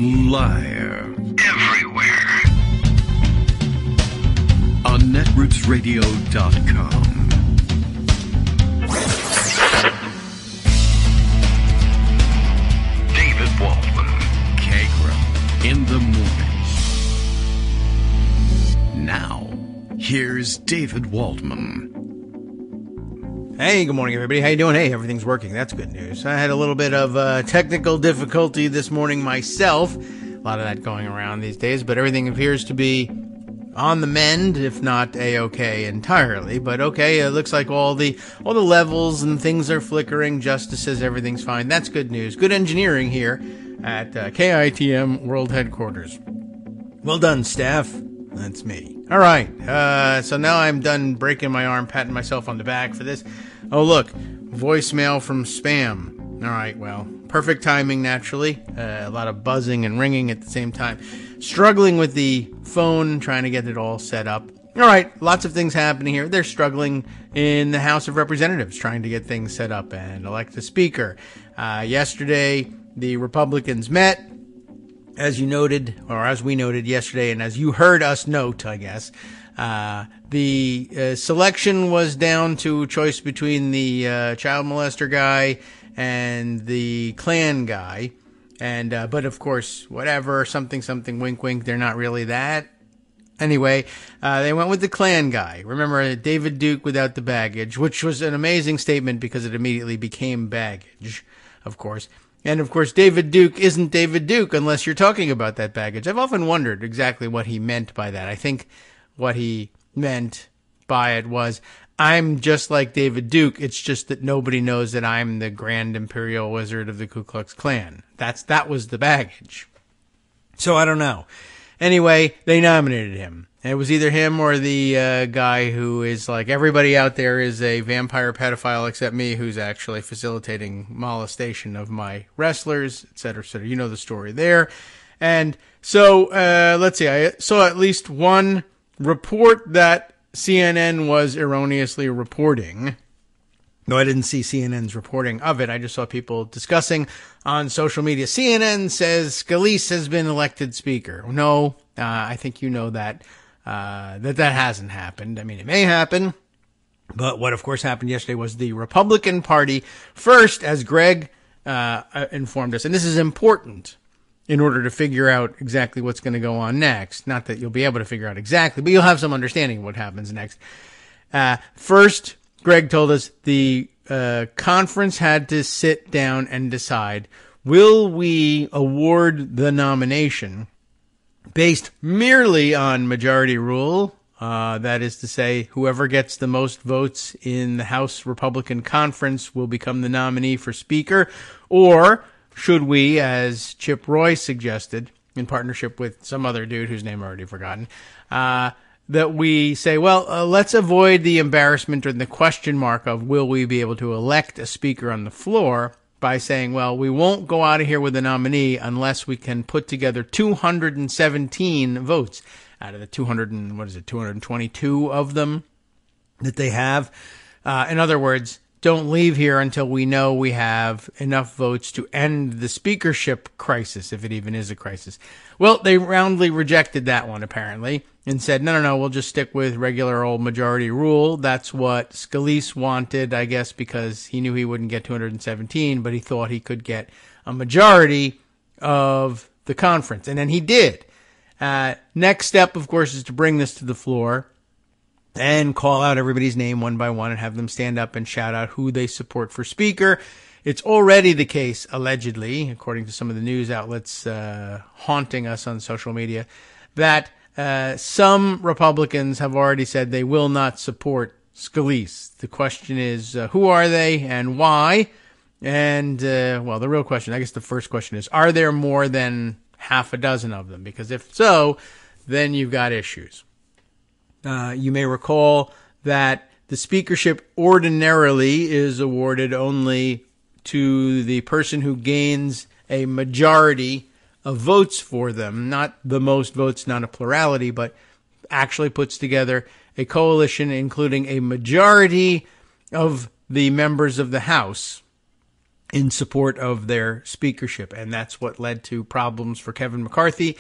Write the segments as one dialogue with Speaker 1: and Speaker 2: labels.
Speaker 1: Liar. Everywhere. On netrootsradio.com. David Waldman. Kagro. In the morning. Now, here's David Waldman.
Speaker 2: Hey, good morning, everybody. How you doing? Hey, everything's working. That's good news. I had a little bit of technical difficulty this morning myself. A lot of that going around these days, but everything appears to be on the mend, if not A-okay entirely. But okay, it looks like all the levels and things are flickering. Justice says everything's fine. That's good news. Good engineering here at KITM World Headquarters. Well done, staff. That's me. All right. So now I'm done breaking my arm, patting myself on the back for this. Oh, look. Voicemail from spam. All right. Well, perfect timing, naturally. A lot of buzzing and ringing at the same time. Struggling with the phone, trying to get it all set up. All right. Lots of things happening here. They're struggling in the House of Representatives, trying to get things set up and elect a speaker. Yesterday, the Republicans met. As you noted, or as we noted yesterday, and as you heard us note, I guess, the selection was down to choice between the child molester guy and the Klan guy. And but of course, whatever, something, wink, wink, they're not really that. Anyway, they went with the Klan guy. Remember, David Duke without the baggage, which was an amazing statement because it immediately became baggage, of course. And, of course, David Duke isn't David Duke unless you're talking about that baggage. I've often wondered exactly what he meant by that. I think what he meant by it was, I'm just like David Duke. It's just that nobody knows that I'm the Grand Imperial Wizard of the Ku Klux Klan. That was the baggage. So I don't know. Anyway, they nominated him. It was either him or the guy who is like, everybody out there is a vampire pedophile except me, who's actually facilitating molestation of my wrestlers, et cetera, et cetera. You know the story there. And so, let's see, I saw at least one report that CNN was erroneously reporting. No, I didn't see CNN's reporting of it. I just saw people discussing on social media. CNN says Scalice has been elected speaker. No, I think you know that. That hasn't happened. I mean, it may happen, but what of course happened yesterday was the Republican Party first, as Greg informed us, and this is important in order to figure out exactly what's going to go on next. Not that you'll be able to figure out exactly, but you'll have some understanding of what happens next. First, Greg told us the conference had to sit down and decide, will we award the nomination based merely on majority rule, that is to say, whoever gets the most votes in the House Republican Conference will become the nominee for Speaker, or should we, as Chip Roy suggested, in partnership with some other dude whose name I've already forgotten, that we say, well, let's avoid the embarrassment or the question mark of will we be able to elect a Speaker on the floor, by saying, well, we won't go out of here with a nominee unless we can put together 217 votes out of the 222 of them that they have. In other words, don't leave here until we know we have enough votes to end the speakership crisis, if it even is a crisis. Well, they roundly rejected that one, apparently, and said, no, we'll just stick with regular old majority rule. That's what Scalice wanted, I guess, because he knew he wouldn't get 217, but he thought he could get a majority of the conference. And then he did. Next step, of course, is to bring this to the floor and call out everybody's name one by one and have them stand up and shout out who they support for speaker. It's already the case, allegedly, according to some of the news outlets haunting us on social media, that some Republicans have already said they will not support Scalice. The question is, who are they and why? And, well, the real question, I guess the first question is, are there more than half a dozen of them? Because if so, then you've got issues. You may recall that the speakership ordinarily is awarded only to the person who gains a majority of votes for them, not the most votes, not a plurality, but actually puts together a coalition including a majority of the members of the House in support of their speakership. And that's what led to problems for Kevin McCarthy.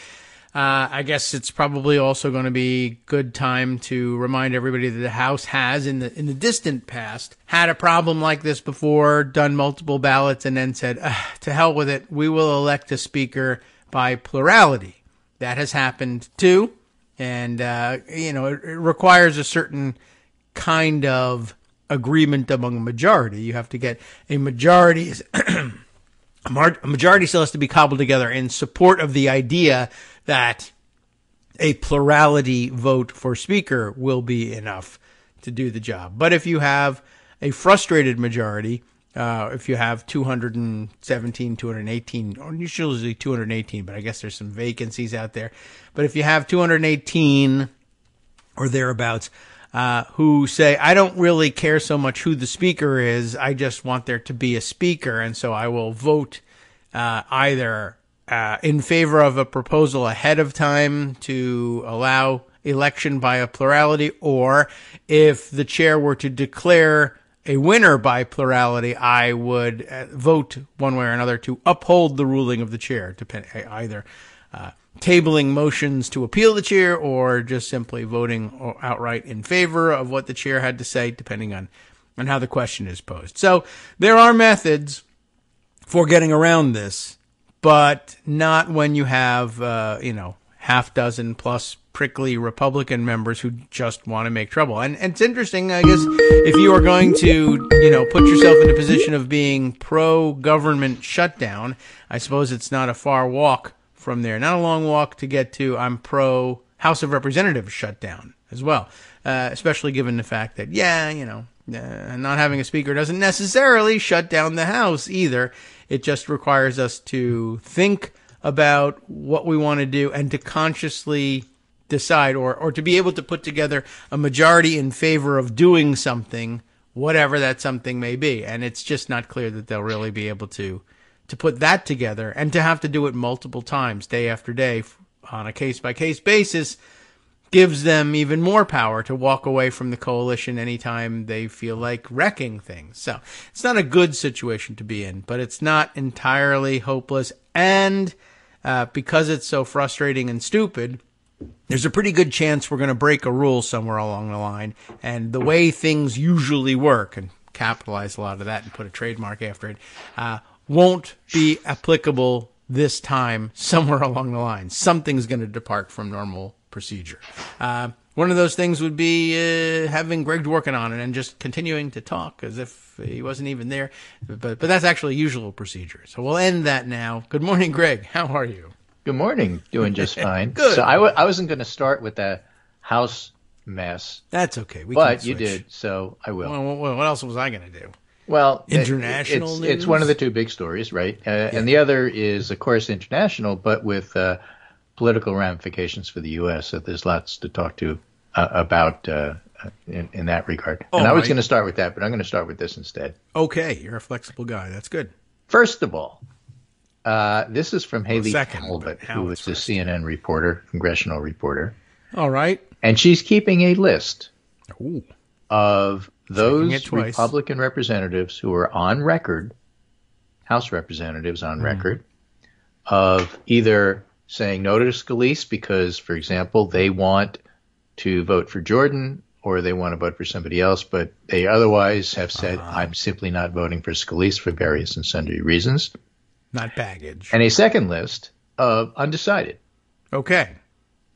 Speaker 2: I guess it's probably also going to be good time to remind everybody that the House has, in the distant past, had a problem like this before, done multiple ballots, and then said, to hell with it, we will elect a speaker by plurality. That has happened too, and it requires a certain kind of agreement among a majority. You have to get a majority. A majority still has to be cobbled together in support of the idea that a plurality vote for speaker will be enough to do the job. But if you have a frustrated majority, if you have 217, 218, or usually 218, but I guess there's some vacancies out there. But if you have 218 or thereabouts, who say, I don't really care so much who the speaker is, I just want there to be a speaker, and so I will vote either in favor of a proposal ahead of time to allow election by a plurality, or if the chair were to declare a winner by plurality, I would vote one way or another to uphold the ruling of the chair, either tabling motions to appeal the chair or just simply voting outright in favor of what the chair had to say, depending on how the question is posed. So there are methods for getting around this, but not when you have, half dozen plus prickly Republican members who just want to make trouble. And it's interesting, I guess, if you are going to, put yourself in a position of being pro-government shutdown, I suppose it's not a far walk from there. Not a long walk to get to I'm pro House of Representatives shutdown as well, especially given the fact that, not having a speaker doesn't necessarily shut down the House either. It just requires us to think about what we want to do and to consciously decide or to be able to put together a majority in favor of doing something, whatever that something may be. And it's just not clear that they'll really be able to put that together, and to have to do it multiple times, day after day, on a case-by-case basis, gives them even more power to walk away from the coalition anytime they feel like wrecking things. So it's not a good situation to be in, but it's not entirely hopeless. And because it's so frustrating and stupid, there's a pretty good chance we're going to break a rule somewhere along the line. And the way things usually work, and capitalize a lot of that and put a trademark after it, won't be applicable this time somewhere along the line. Something's going to depart from normal procedure. One of those things would be having Greg Dworkin on and just continuing to talk as if he wasn't even there. But that's actually usual procedure. So we'll end that now. Good morning, Greg. How are you?
Speaker 3: Good morning. Doing just fine.
Speaker 2: Good.
Speaker 3: So I wasn't going to start with the House mess.
Speaker 2: That's okay.
Speaker 3: But you did, so I will.
Speaker 2: Well, what else was I going to do?
Speaker 3: Well,
Speaker 2: international news?
Speaker 3: It's one of the two big stories, right? And the other is, of course, international, but with political ramifications for the U.S. So there's lots to talk to about in that regard. And I was going to start with that, but I'm going to start with this instead.
Speaker 2: Okay, you're a flexible guy. That's good.
Speaker 3: First of all, this is from Haley Talbot, who is a CNN reporter, congressional reporter.
Speaker 2: All right.
Speaker 3: And she's keeping a list of those Republican representatives who are on record, House representatives on record, of either saying no to Scalice because, for example, they want to vote for Jordan or they want to vote for somebody else, but they otherwise have said, I'm simply not voting for Scalice for various and sundry reasons.
Speaker 2: Not baggage.
Speaker 3: And a second list of undecided.
Speaker 2: Okay.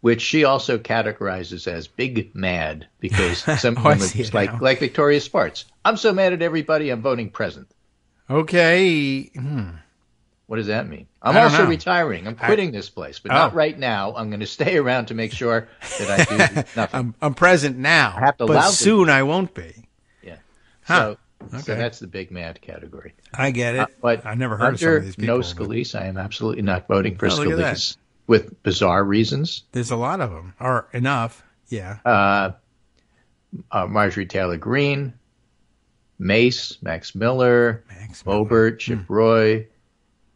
Speaker 3: Which she also categorizes as big mad because some like Victoria Spartz. I'm so mad at everybody, I'm voting present.
Speaker 2: Okay.
Speaker 3: What does that mean? I'm also retiring. I'm quitting this place, but not right now. I'm going to stay around to make sure that I do nothing.
Speaker 2: I'm present now,
Speaker 3: I have to
Speaker 2: but soon I won't be.
Speaker 3: Yeah.
Speaker 2: Huh.
Speaker 3: So that's the big mad category.
Speaker 2: I get it.
Speaker 3: But
Speaker 2: I've never heard of some of these people.
Speaker 3: No Scalice, I am absolutely not voting for Scalice. With bizarre reasons.
Speaker 2: There's a lot of them, or enough, yeah.
Speaker 3: Marjorie Taylor Greene, Mace, Max Miller, Boebert, Chip Roy,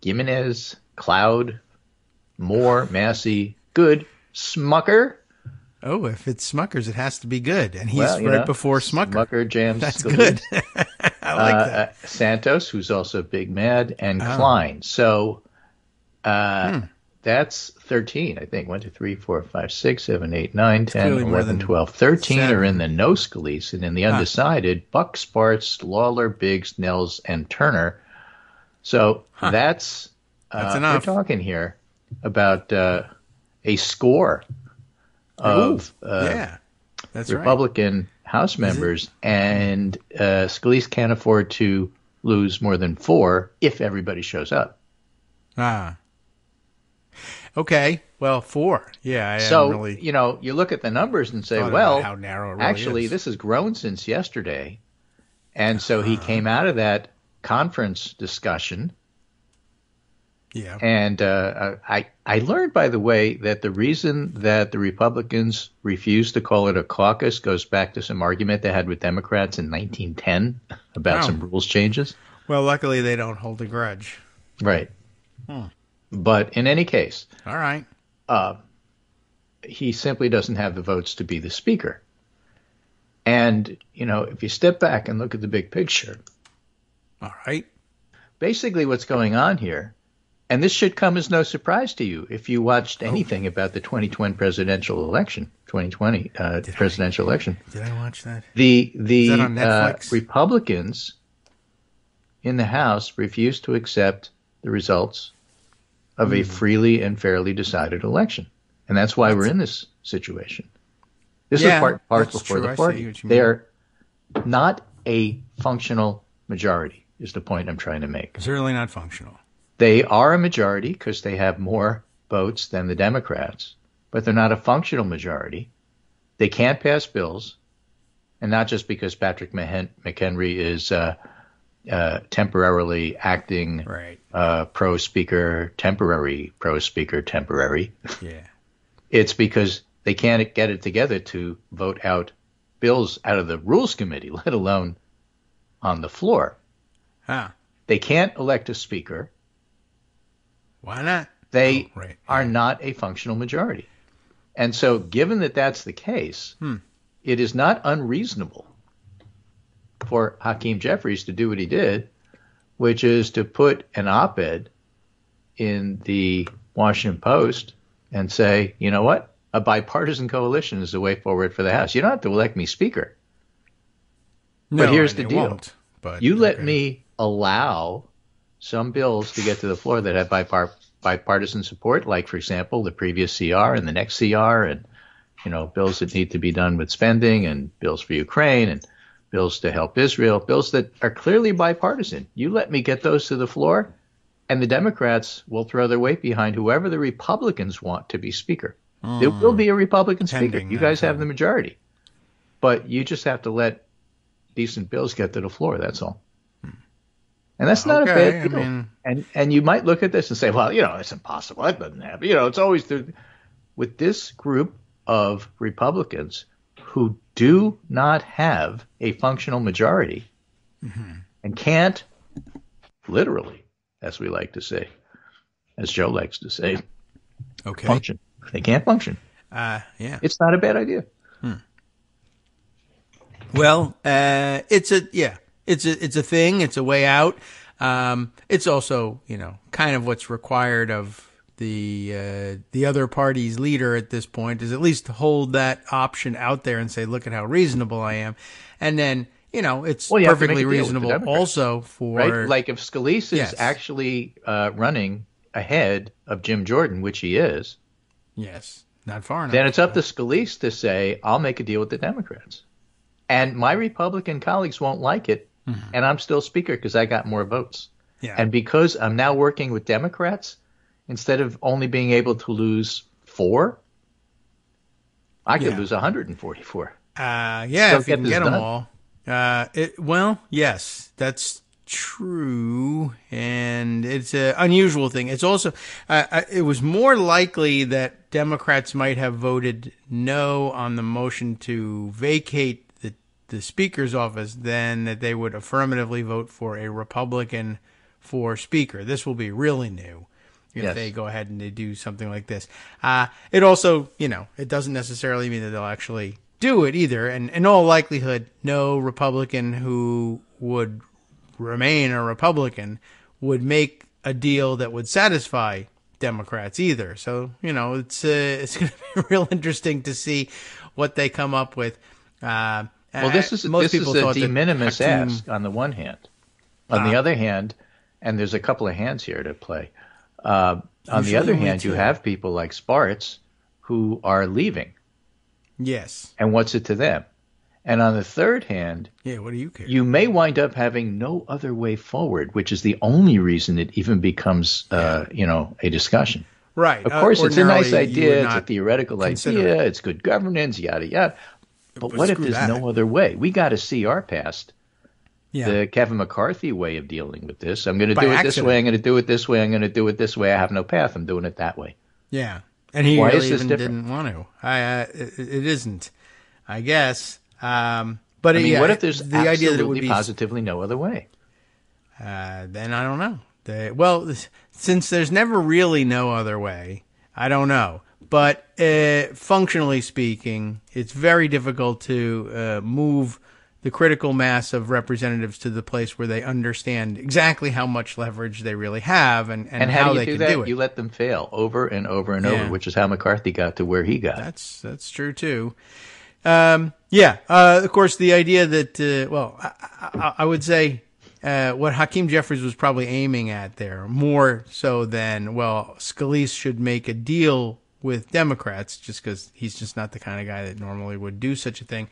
Speaker 3: Gimenez, Cloud, Moore, Massey, Good, Smucker.
Speaker 2: Oh, if it's Smuckers, it has to be good, and he's before Smucker.
Speaker 3: Smucker jams.
Speaker 2: That's
Speaker 3: Scalice.
Speaker 2: good. I like that.
Speaker 3: Santos, who's also big mad, and Klein. So that's 13, I think. 1, 2, 3, 4, 5, 6, 7, 8, 9, 10, 11, 12. 13 are in the no Scalice, and in the undecided, Buck, Sparks, Lawler, Biggs, Nels, and Turner. So that's
Speaker 2: enough.
Speaker 3: We're talking here about a score of
Speaker 2: that's
Speaker 3: Republican House members, and Scalice can't afford to lose more than 4 if everybody shows up.
Speaker 2: Okay. Well, 4. Yeah.
Speaker 3: So, you look at the numbers and say, well,
Speaker 2: how narrow it really
Speaker 3: actually, this has grown since yesterday. And so he came out of that conference discussion.
Speaker 2: Yeah.
Speaker 3: And I learned, by the way, that the reason that the Republicans refused to call it a caucus goes back to some argument they had with Democrats in 1910 about some rules changes.
Speaker 2: Well, luckily they don't hold a grudge.
Speaker 3: Right. But in any case,
Speaker 2: all right,
Speaker 3: he simply doesn't have the votes to be the speaker. And, if you step back and look at the big picture,
Speaker 2: all right,
Speaker 3: basically what's going on here, and this should come as no surprise to you if you watched anything about the 2020 presidential election. Did I
Speaker 2: watch that?
Speaker 3: The
Speaker 2: that on Netflix?
Speaker 3: Republicans in the House refused to accept the results of a freely and fairly decided election. And that's why we're in this situation. This is part before the party. They're not a functional majority, is the point I'm trying to make.
Speaker 2: Certainly not functional.
Speaker 3: They are a majority because they have more votes than the Democrats, but they're not a functional majority. They can't pass bills, and not just because Patrick McHenry is temporarily acting pro-speaker, temporary pro-speaker, temporary.
Speaker 2: Yeah.
Speaker 3: It's because they can't get it together to vote out bills out of the Rules Committee, let alone on the floor. They can't elect a speaker.
Speaker 2: Why not?
Speaker 3: They are not a functional majority. And so given that that's the case, it is not unreasonable for Hakeem Jeffries to do what he did, which is to put an op-ed in the Washington Post and say, you know what? A bipartisan coalition is the way forward for the House. You don't have to elect me speaker. But here's the deal. You let me allow some bills to get to the floor that have bipartisan support, like, for example, the previous CR and the next CR, and, bills that need to be done with spending, and bills for Ukraine, and bills to help Israel, bills that are clearly bipartisan. You let me get those to the floor, and the Democrats will throw their weight behind whoever the Republicans want to be speaker. There will be a Republican speaker. You guys have the majority. But you just have to let decent bills get to the floor, that's all. And that's not a bad deal. And you might look at this and say, well, it's impossible. That doesn't happen. It's always with this group of Republicans who do not have a functional majority and can't literally, as we like to say, as Joe likes to say, function. They can't function. It's not a bad idea.
Speaker 2: Well, it's a thing. It's a way out. It's also, kind of what's required of the other party's leader at this point, is at least to hold that option out there and say, look at how reasonable I am. And then, it's perfectly reasonable also for...
Speaker 3: Right? Like if Scalice is actually running ahead of Jim Jordan, which he is.
Speaker 2: Yes, not far enough.
Speaker 3: Then it's up to Scalice to say, I'll make a deal with the Democrats. And my Republican colleagues won't like it, and I'm still speaker because I got more votes. Yeah. And because I'm now working with Democrats, instead of only being able to lose 4, I could lose 144.
Speaker 2: If you can get them all. Well, yes, that's true, and it's an unusual thing. It's also, it was more likely that Democrats might have voted no on the motion to vacate the Speaker's office than that they would affirmatively vote for a Republican for Speaker. This will be really new if they go ahead and they do something like this. It also, it doesn't necessarily mean that they'll actually do it either. And in all likelihood, no Republican who would remain a Republican, would make a deal that would satisfy Democrats either. So, it's going to be real interesting to see what they come up with.
Speaker 3: Well, this is a de minimis ask on the one hand. On the other hand, and there's a couple of hands here to play. On the other hand, you have people like Sparts who are leaving.
Speaker 2: Yes.
Speaker 3: And what's it to them? And on the third hand,
Speaker 2: what do you care?
Speaker 3: You may wind up having no other way forward, which is the only reason it even becomes, a discussion.
Speaker 2: Right.
Speaker 3: Of course, it's a nice idea. It's a theoretical idea. It's good governance, yada, yada. But what if there's no other way? We got to see our past. Yeah. The Kevin McCarthy way of dealing with this. I'm going to do it this way. I'm going to do it this way. I'm going to do it this way. I have no path. I'm doing it that way.
Speaker 2: Yeah. And he really even didn't want to. It isn't, I guess. But
Speaker 3: what if there's the idea that it would be positively no other way?
Speaker 2: Then I don't know. Since there's never really no other way, I don't know. But functionally speaking, it's very difficult to move the critical mass of representatives to the place where they understand exactly how much leverage they really have and how they can do it.
Speaker 3: You let them fail over and over and over, which is how McCarthy got to where he got.
Speaker 2: That's true too. Of course, the idea that, I would say what Hakeem Jeffries was probably aiming at there, more so than, Scalice should make a deal with Democrats, just because he's just not the kind of guy that normally would do such a thing.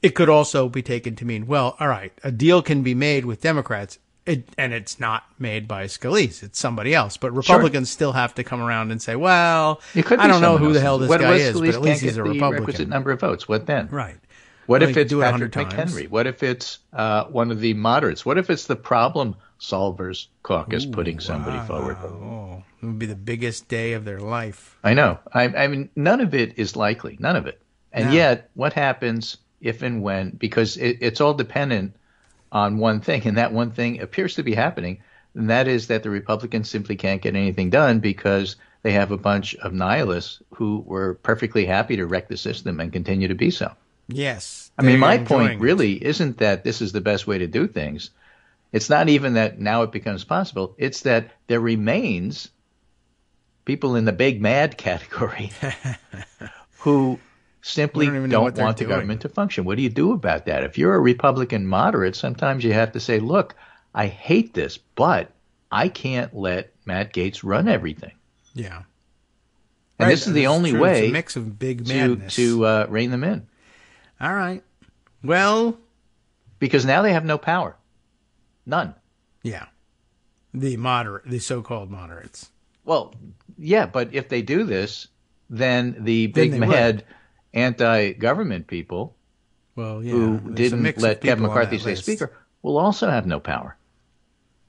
Speaker 2: It could also be taken to mean, all right, a deal can be made with Democrats, and it's not made by Scalice, it's somebody else. But Republicans still have to come around and say, I don't know who the hell this guy is, but at least he's a Republican.
Speaker 3: The requisite number of votes. What then?
Speaker 2: Right.
Speaker 3: What if it's Patrick McHenry? What if it's one of the moderates? What if it's the problem solvers caucus putting somebody forward?
Speaker 2: Oh, it would be the biggest day of their life.
Speaker 3: I know. I mean, none of it is likely. None of it. And yet, what happens if and when? Because it's all dependent on one thing, and that one thing appears to be happening, and that is that the Republicans simply can't get anything done because they have a bunch of nihilists who were perfectly happy to wreck the system and continue to be so.
Speaker 2: Yes.
Speaker 3: I mean, my point really isn't that this is the best way to do things. It's not even that now it becomes possible. It's that there remains people in the big mad category who simply don't want the government to function. What do you do about that? If you're a Republican moderate, sometimes you have to say, look, I hate this, but I can't let Matt Gaetz run everything.
Speaker 2: Yeah.
Speaker 3: And this is the only way
Speaker 2: it's a mix of big madness
Speaker 3: to rein them in.
Speaker 2: All right. Well,
Speaker 3: because now they have no power. None.
Speaker 2: Yeah. The so-called moderates.
Speaker 3: Well, yeah, but if they do this, then the big mad anti-government people who didn't let Kevin McCarthy stay speaker will also have no power.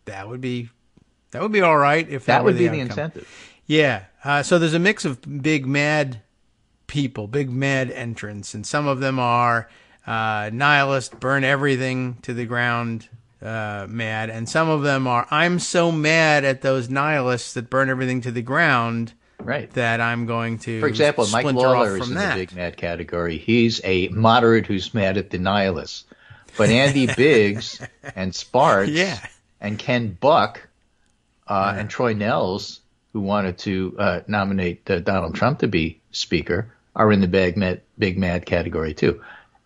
Speaker 2: That would be all right if
Speaker 3: that would be the
Speaker 2: outcome.
Speaker 3: incentive.
Speaker 2: Yeah. So there's a mix of big mad people, big mad entrants, and some of them are nihilist, burn everything to the ground mad, and some of them are, I'm so mad at those nihilists that burn everything to the ground,
Speaker 3: right,
Speaker 2: that I'm going to,
Speaker 3: for example, Mike Lawler is in the big mad category. He's a moderate who's mad at the nihilists. But Andy Biggs and Sparks and Ken Buck and Troy Nehls, who wanted to nominate Donald Trump to be speaker, are in the big mad category too.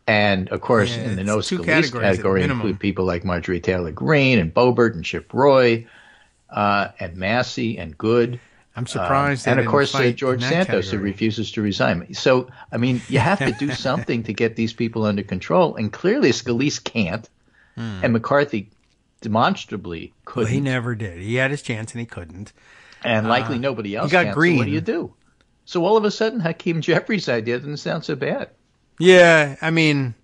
Speaker 3: And, of course, in the no Scalice category include people like Marjorie Taylor Greene and Boebert and Chip Roy and Massey and Good.
Speaker 2: I'm surprised.
Speaker 3: And, of course, George Santos, who refuses to resign. So, I mean, you have to do something to get these people under control. And clearly Scalice can't. And McCarthy demonstrably couldn't.
Speaker 2: Well, he never did. He had his chance and he couldn't.
Speaker 3: And likely nobody else can.
Speaker 2: Green.
Speaker 3: So what do you do? So all of a sudden, Hakeem Jeffries' idea doesn't sound so bad.
Speaker 2: Yeah, I mean,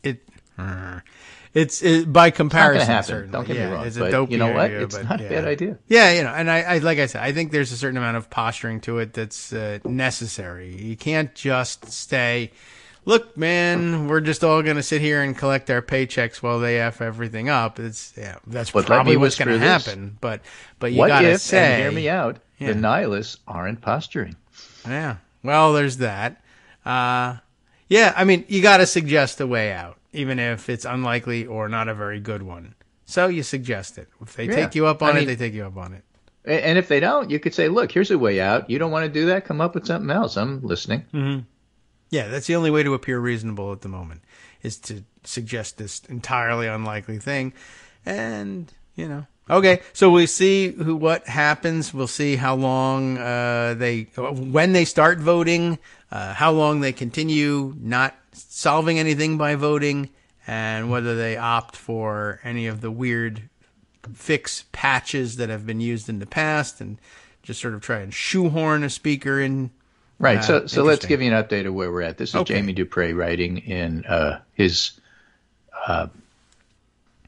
Speaker 2: it's by comparison.
Speaker 3: It's not going to happen.
Speaker 2: Certainly.
Speaker 3: Don't get me wrong.
Speaker 2: It's
Speaker 3: but
Speaker 2: a dopey
Speaker 3: you know what?
Speaker 2: idea,
Speaker 3: It's not a bad idea.
Speaker 2: Yeah, and I like I said, I think there's a certain amount of posturing to it that's necessary. You can't just say, look, man, we're just all going to sit here and collect our paychecks while they F everything up. That's probably what's going to happen. But you got to say,
Speaker 3: and hear me out, the nihilists aren't posturing.
Speaker 2: Yeah. Well, there's that. Yeah, I mean, you got to suggest a way out, even if it's unlikely or not a very good one. So you suggest it. If they take you up on it, they take you up on it.
Speaker 3: And if they don't, you could say, look, here's a way out. You don't want to do that? Come up with something else. I'm listening.
Speaker 2: Mm-hmm. Yeah, that's the only way to appear reasonable at the moment, is to suggest this entirely unlikely thing. And, Okay, so we see what happens. We'll see how long when they start voting, how long they continue not solving anything by voting, and whether they opt for any of the weird fix patches that have been used in the past and just sort of try and shoehorn a speaker in.
Speaker 3: Right. So let's give you an update of where we're at. This is Jamie Dupree writing in his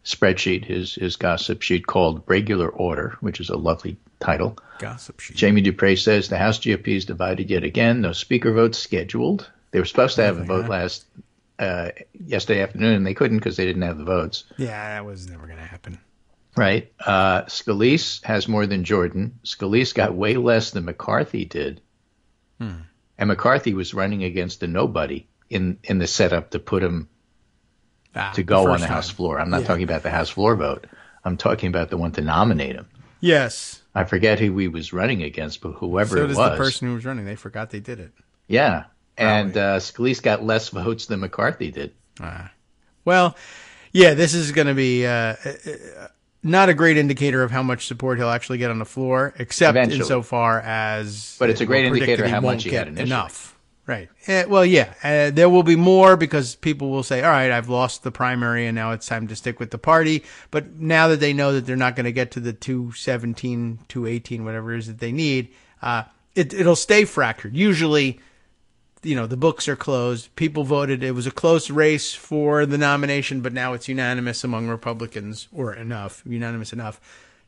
Speaker 3: spreadsheet, his gossip sheet called Regular Order, which is a lovely title.
Speaker 2: Gossip sheet.
Speaker 3: Jamie Dupree says the House GOP is divided yet again. No speaker votes scheduled. They were supposed to have a vote yesterday afternoon, and they couldn't because they didn't have the votes.
Speaker 2: Yeah, that was never going to happen.
Speaker 3: Right. Scalice has more than Jordan. Scalice got way less than McCarthy did. And McCarthy was running against a nobody in the setup to put him to go on the House floor. I'm not talking about the House floor vote. I'm talking about the one to nominate him.
Speaker 2: Yes.
Speaker 3: I forget who he was running against, but whoever it was.
Speaker 2: So does the person who was running. They forgot they did it.
Speaker 3: Yeah. And Scalice got less votes than McCarthy did.
Speaker 2: Well, yeah, this is going to be not a great indicator of how much support he'll actually get on the floor, except insofar as...
Speaker 3: But it's a great indicator of how much he had initially.
Speaker 2: Enough. Right. There will be more because people will say, all right, I've lost the primary and now it's time to stick with the party. But now that they know that they're not going to get to the 217, 218, whatever it is that they need, it'll stay fractured. Usually, the books are closed. People voted. It was a close race for the nomination, but now it's unanimous among Republicans, or unanimous enough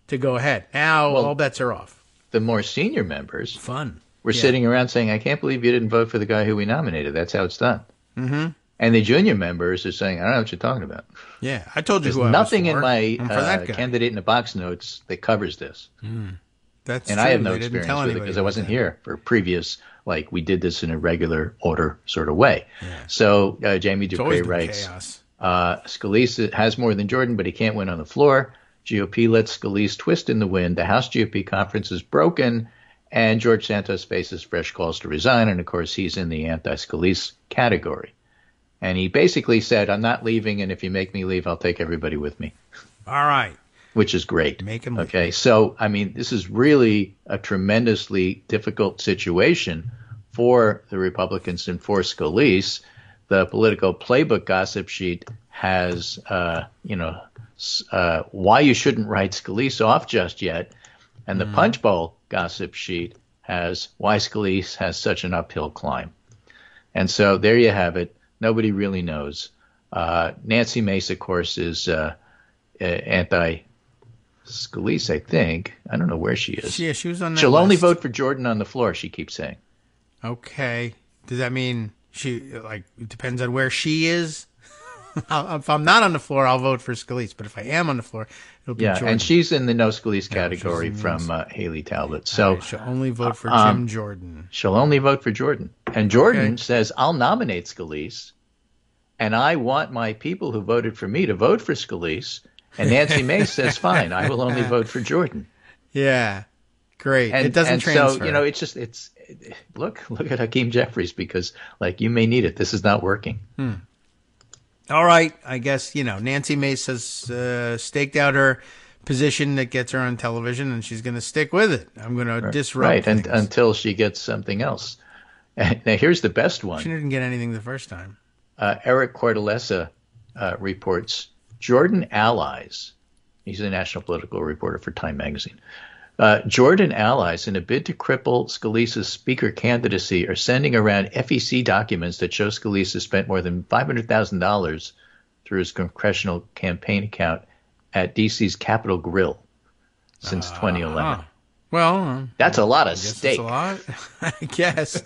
Speaker 2: to go ahead. Now all bets are off.
Speaker 3: The more senior members
Speaker 2: were
Speaker 3: sitting around saying, I can't believe you didn't vote for the guy who we nominated. That's how it's done.
Speaker 2: Mm-hmm.
Speaker 3: And the junior members are saying, I don't know what you're talking about.
Speaker 2: Yeah, I told you
Speaker 3: There's
Speaker 2: who I was
Speaker 3: nothing
Speaker 2: for.
Speaker 3: in my candidate in the box notes that covers this.
Speaker 2: That's
Speaker 3: and
Speaker 2: true.
Speaker 3: I have no experience with it because I wasn't here for previous, we did this in a regular order sort of way. Yeah. So Jamie Dupree writes, Scalice has more than Jordan, but he can't win on the floor. GOP lets Scalice twist in the wind. The House GOP conference is broken, and George Santos faces fresh calls to resign. And, of course, he's in the anti-Scalice category. And he basically said, I'm not leaving, and if you make me leave, I'll take everybody with me.
Speaker 2: All right.
Speaker 3: Which is great.
Speaker 2: Make him leave.
Speaker 3: Okay, so, this is really a tremendously difficult situation for the Republicans and for Scalice. The political playbook gossip sheet has, why you shouldn't write Scalice off just yet. And the Punch Bowl gossip sheet has why Scalice has such an uphill climb. And so there you have it. Nobody really knows. Nancy Mace, of course, is anti-Scalice, I think. I don't know where she is.
Speaker 2: Yeah, she was on that
Speaker 3: She'll
Speaker 2: list.
Speaker 3: only vote for Jordan on the floor, she keeps saying.
Speaker 2: Okay. Does that mean it depends on where she is? If I'm not on the floor, I'll vote for Scalice. But if I am on the floor, it'll be Jordan.
Speaker 3: And she's in the no Scalice category from Haley Talbot. So
Speaker 2: she'll only vote for Jim Jordan.
Speaker 3: She'll only vote for Jordan. And Jordan says, I'll nominate Scalice, and I want my people who voted for me to vote for Scalice. And Nancy Mace says, fine, I will only vote for Jordan.
Speaker 2: Yeah, great. It doesn't transfer.
Speaker 3: So, look at Hakeem Jeffries because, you may need it. This is not working.
Speaker 2: All right. I guess, Nancy Mace has staked out her position that gets her on television, and she's going to stick with it. I'm going to disrupt things.
Speaker 3: Until she gets something else. Now, here's the best one.
Speaker 2: She didn't get anything the first time.
Speaker 3: Eric Cortellessa reports, Jordan allies, he's a national political reporter for Time magazine, Jordan allies, in a bid to cripple Scalise's speaker candidacy, are sending around FEC documents that show Scalice has spent more than $500,000 through his congressional campaign account at D.C.'s Capitol Grill since 2011.
Speaker 2: Well,
Speaker 3: that's a lot of steak.
Speaker 2: That's a lot, I guess.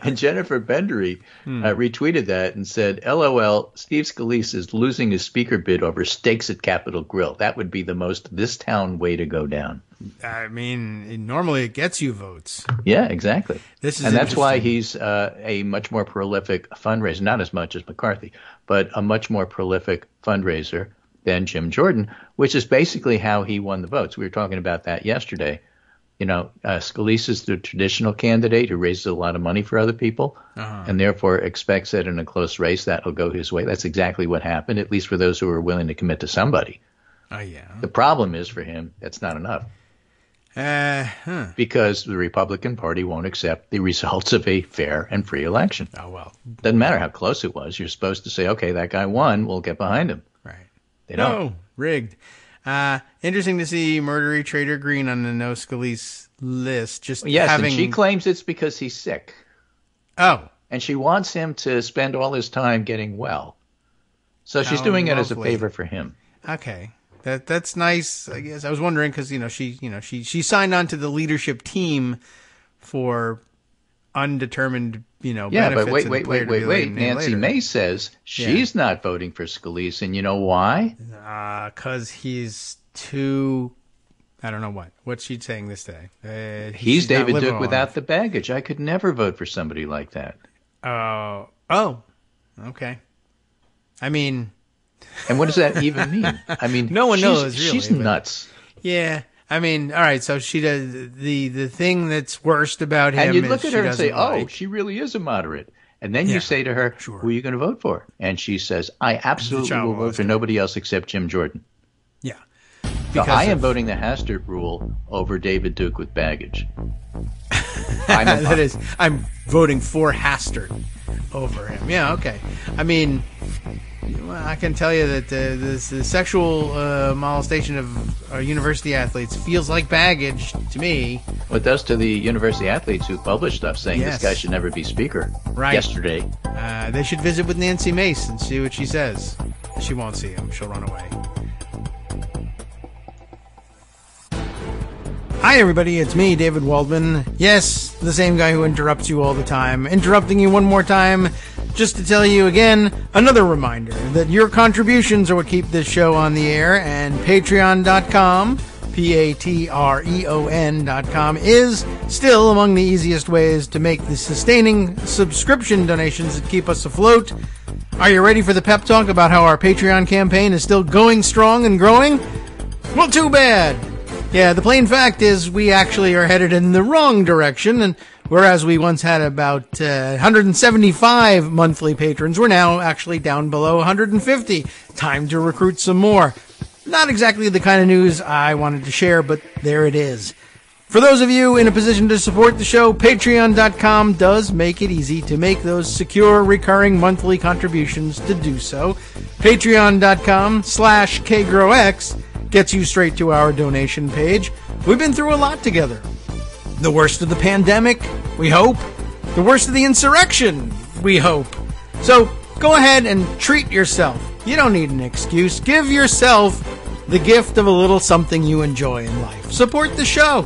Speaker 3: And Jennifer Bendery retweeted that and said, LOL, Steve Scalice is losing his speaker bid over steaks at Capitol Grill. That would be the most this town way to go down.
Speaker 2: Normally it gets you votes.
Speaker 3: Yeah, exactly.
Speaker 2: And
Speaker 3: that's why he's a much more prolific fundraiser, not as much as McCarthy, but a much more prolific fundraiser than Jim Jordan, which is basically how he won the votes. We were talking about that yesterday. Scalice is the traditional candidate who raises a lot of money for other people and therefore expects that in a close race that will go his way. That's exactly what happened, at least for those who are willing to commit to somebody. The problem is for him, that's not enough. Because the Republican Party won't accept the results of a fair and free election. Doesn't matter how close it was. You're supposed to say, okay, that guy won. We'll get behind him.
Speaker 2: Right.
Speaker 3: They don't.
Speaker 2: No, rigged. Interesting to see Murdery Trader Green on the no Scalice list.
Speaker 3: And she claims it's because he's sick.
Speaker 2: Oh.
Speaker 3: And she wants him to spend all his time getting well. So she's doing it as a favor for him.
Speaker 2: Okay. That's nice, I guess. I was wondering because, she signed on to the leadership team for undetermined, benefits.
Speaker 3: But wait. Nancy Mace says she's not voting for Scalice, and you know why?
Speaker 2: Because he's too, I don't know what's she saying this day?
Speaker 3: He's David Duke without the baggage. I could never vote for somebody like that.
Speaker 2: Oh, okay. I mean,
Speaker 3: and what does that even mean? I mean,
Speaker 2: no one knows. Really,
Speaker 3: she's nuts.
Speaker 2: Yeah. I mean, all right, so she does the thing that's worst about him.
Speaker 3: And you look at her and say,
Speaker 2: like,
Speaker 3: she really is a moderate. And then you say to her, who are you going to vote for? And she says, I absolutely will vote for nobody else except Jim Jordan.
Speaker 2: Yeah.
Speaker 3: So I am voting the Hastert rule over David Duke with baggage.
Speaker 2: I'm voting for Hastert over him. Yeah, okay. I mean, I can tell you that the sexual molestation of university athletes feels like baggage to me.
Speaker 3: Well, it does to the university athletes who publish stuff saying this guy should never be speaker.
Speaker 2: Right.
Speaker 3: Yesterday.
Speaker 2: They should visit with Nancy Mace and see what she says. She won't see him. She'll run away. Hi, everybody. It's me, David Waldman. Yes, the same guy who interrupts you all the time. Interrupting you one more time just to tell you again, another reminder that your contributions are what keep this show on the air, and patreon.com, patreon.com, is still among the easiest ways to make the sustaining subscription donations that keep us afloat. Are you ready for the pep talk about how our Patreon campaign is still going strong and growing? Well, too bad. Yeah, the plain fact is we actually are headed in the wrong direction, and whereas we once had about 175 monthly patrons, we're now actually down below 150. Time to recruit some more. Not exactly the kind of news I wanted to share, but there it is. For those of you in a position to support the show, patreon.com does make it easy to make those secure, recurring monthly contributions to do so. Patreon.com/KagroX gets you straight to our donation page. We've been through a lot together. The worst of the pandemic, we hope. The worst of the insurrection, we hope. So go ahead and treat yourself. You don't need an excuse. Give yourself the gift of a little something you enjoy in life. Support the show.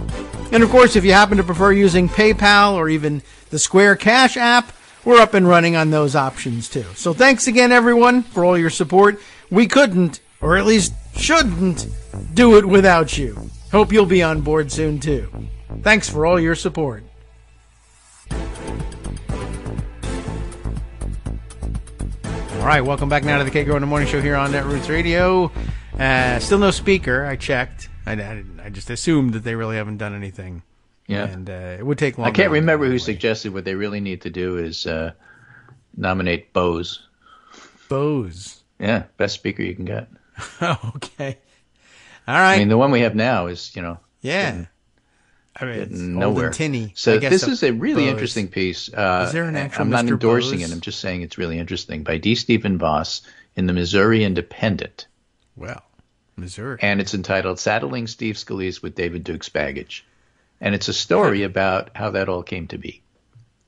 Speaker 2: And of course, if you happen to prefer using PayPal or even the Square Cash app, we're up and running on those options too. So thanks again, everyone, for all your support. We couldn't, or at least shouldn't, do it without you. Hope you'll be on board soon too. Thanks for all your support. All right, welcome back now to the Kagro in the Morning Show here on Netroots Radio. Still no speaker. I checked. I just assumed that they really haven't done anything.
Speaker 3: Yeah.
Speaker 2: And it would take long.
Speaker 3: I can't remember who suggested what they really need to do is nominate Bose.
Speaker 2: Bose?
Speaker 3: Yeah, best speaker you can get.
Speaker 2: Okay. All right.
Speaker 3: I mean, the one we have now is,
Speaker 2: yeah.
Speaker 3: Getting nowhere.
Speaker 2: Tinny.
Speaker 3: So this is a really interesting piece.
Speaker 2: Is there an actual
Speaker 3: I'm not
Speaker 2: Mr.
Speaker 3: endorsing
Speaker 2: Bose?
Speaker 3: it. I'm just saying it's really interesting. By D. Stephen Voss in the Missouri Independent.
Speaker 2: Well, Missouri.
Speaker 3: And it's entitled Saddling Steve Scalice with David Duke's Baggage. And it's a story about how that all came to be.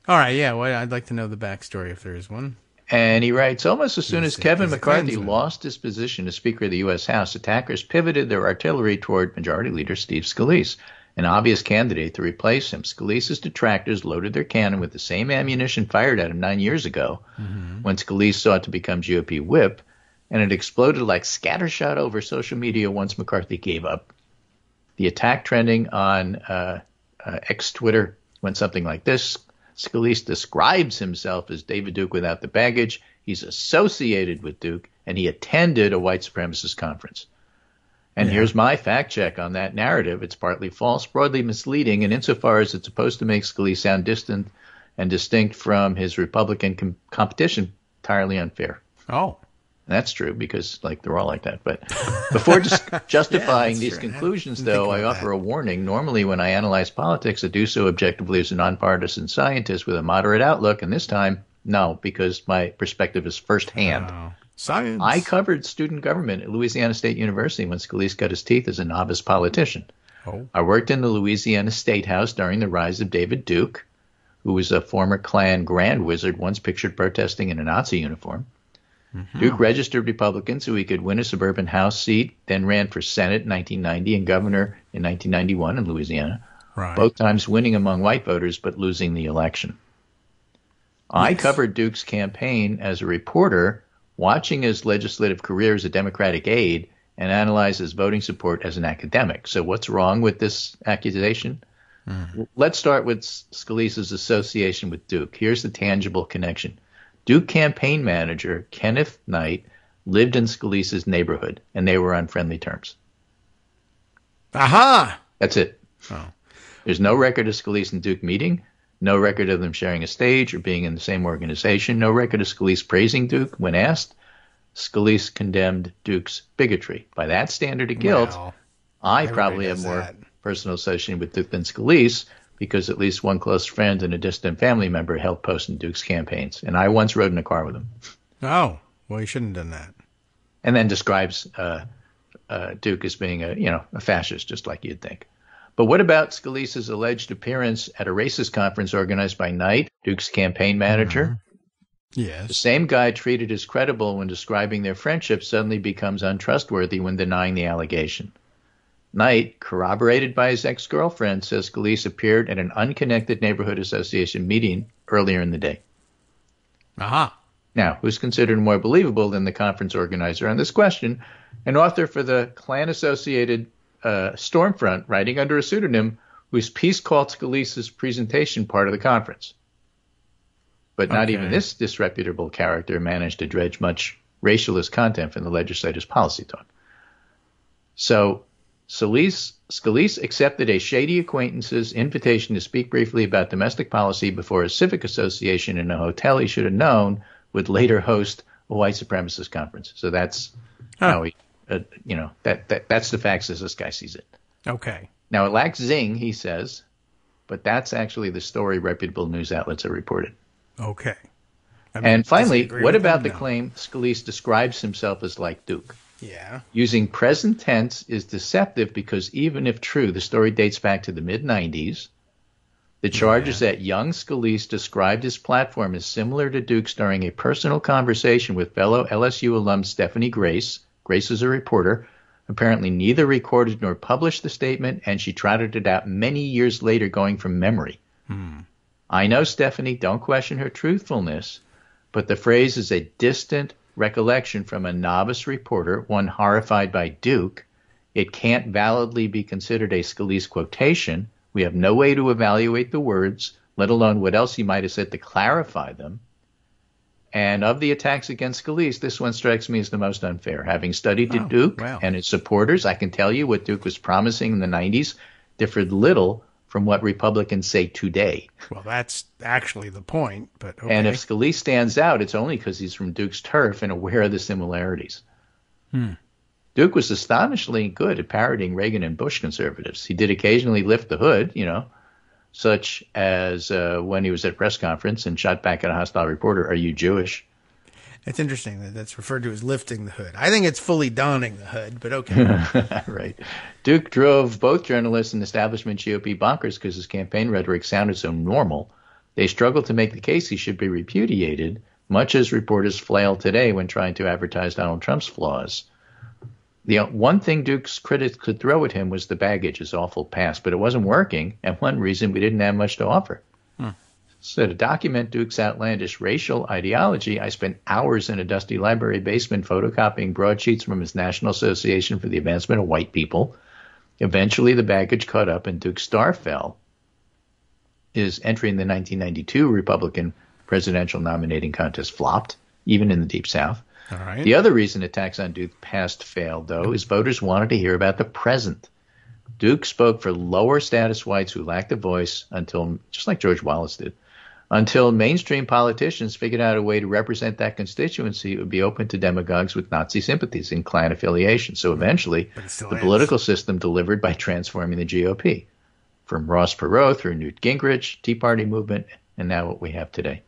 Speaker 2: All right, yeah. Well, I'd like to know the backstory if there is one.
Speaker 3: And he writes, almost as soon as Kevin McCarthy lost his position as Speaker of the U.S. House, attackers pivoted their artillery toward Majority Leader Steve Scalice, an obvious candidate to replace him. Scalice's detractors loaded their cannon with the same ammunition fired at him 9 years ago when Scalice sought to become GOP whip, and it exploded like scattershot over social media once McCarthy gave up. The attack trending on ex-Twitter went something like this. Scalice describes himself as David Duke without the baggage. He's associated with Duke, and he attended a white supremacist conference. And here's my fact check on that narrative. It's partly false, broadly misleading, and insofar as it's supposed to make Scalise sound distant and distinct from his Republican competition, entirely unfair.
Speaker 2: Oh.
Speaker 3: That's true, because they're all like that. But before justifying these conclusions, though, I offer a warning. Normally, when I analyze politics, I do so objectively as a nonpartisan scientist with a moderate outlook. And this time, no, because my perspective is firsthand.
Speaker 2: Science.
Speaker 3: I covered student government at Louisiana State University when Scalise cut his teeth as a novice politician.
Speaker 2: Oh.
Speaker 3: I worked in the Louisiana State House during the rise of David Duke, who was a former Klan grand wizard once pictured protesting in a Nazi uniform. Mm-hmm. Duke registered Republican so he could win a suburban House seat, then ran for Senate in 1990 and governor in 1991 in Louisiana, both times winning among white voters but losing the election. I covered Duke's campaign as a reporter, watching his legislative career as a Democratic aide, and analyzed his voting support as an academic. So what's wrong with this accusation? Let's start with Scalise's association with Duke. Here's the tangible connection. Duke campaign manager Kenneth Knight lived in Scalise's neighborhood, and they were on friendly terms.
Speaker 2: Aha!
Speaker 3: That's it.
Speaker 2: Oh.
Speaker 3: There's no record of Scalise and Duke meeting, no record of them sharing a stage or being in the same organization, no record of Scalise praising Duke. When asked, Scalise condemned Duke's bigotry. By that standard of guilt, I probably have more personal association with Duke than Scalise, because at least one close friend and a distant family member helped post in Duke's campaigns. And I once rode in a car with him.
Speaker 2: Oh, well, you shouldn't have done that.
Speaker 3: And then describes Duke as being a fascist, just like you'd think. But what about Scalise's alleged appearance at a racist conference organized by Knight, Duke's campaign manager?
Speaker 2: Yes.
Speaker 3: The same guy treated as credible when describing their friendship suddenly becomes untrustworthy when denying the allegation. Knight, corroborated by his ex-girlfriend, says Scalise appeared at an unconnected neighborhood association meeting earlier in the day.
Speaker 2: Aha.
Speaker 3: Now, who's considered more believable than the conference organizer on this question? An author for the Klan-associated Stormfront, writing under a pseudonym, whose piece called Scalise's presentation part of the conference. But not even this disreputable character managed to dredge much racialist content from the legislator's policy talk. So Scalise accepted a shady acquaintance's invitation to speak briefly about domestic policy before a civic association in a hotel he should have known would later host a white supremacist conference. So that's how he, that's the facts as this guy sees it.
Speaker 2: Okay.
Speaker 3: Now, it lacks zing, he says, but that's actually the story reputable news outlets have reported.
Speaker 2: Okay.
Speaker 3: And finally, what about the claim Scalise describes himself as like Duke?
Speaker 2: Yeah.
Speaker 3: Using present tense is deceptive because even if true, the story dates back to the mid-90s. The charge is that young Scalise described his platform as similar to Duke's during a personal conversation with fellow LSU alum Stephanie Grace. Grace is a reporter. Apparently neither recorded nor published the statement, and she trotted it out many years later going from memory. I know, Stephanie, don't question her truthfulness, but the phrase is a distant recollection from a novice reporter, one horrified by Duke. It can't validly be considered a Scalise quotation. We have no way to evaluate the words, let alone what else he might have said to clarify them. And of the attacks against Scalise, this one strikes me as the most unfair. Having studied Duke and his supporters, I can tell you what Duke was promising in the 90s differed little from what Republicans say today.
Speaker 2: Well, that's actually the point, but okay.
Speaker 3: And if Scalise stands out, it's only because he's from Duke's turf and aware of the similarities. Duke was astonishingly good at parodying Reagan and Bush conservatives. He did occasionally lift the hood, such as when he was at a press conference and shot back at a hostile reporter, "Are you Jewish?"
Speaker 2: It's interesting that that's referred to as lifting the hood. I think it's fully donning the hood, but okay.
Speaker 3: Right. Duke drove both journalists and establishment GOP bonkers because his campaign rhetoric sounded so normal. They struggled to make the case he should be repudiated, much as reporters flail today when trying to advertise Donald Trump's flaws. The one thing Duke's critics could throw at him was the baggage, his awful past, but it wasn't working, and one reason we didn't have much to offer. So to document Duke's outlandish racial ideology, I spent hours in a dusty library basement photocopying broadsheets from his National Association for the Advancement of White People. Eventually, the baggage caught up and Duke's star fell. His entry in the 1992 Republican presidential nominating contest flopped, even in the Deep South.
Speaker 2: All right.
Speaker 3: The other reason attacks on Duke past failed, though, is voters wanted to hear about the present. Duke spoke for lower status whites who lacked a voice until, just like George Wallace did, until mainstream politicians figured out a way to represent that constituency. It would be open to demagogues with Nazi sympathies and clan affiliation. So eventually, the political system delivered by transforming the GOP, from Ross Perot through Newt Gingrich, Tea Party movement, and now what we have today.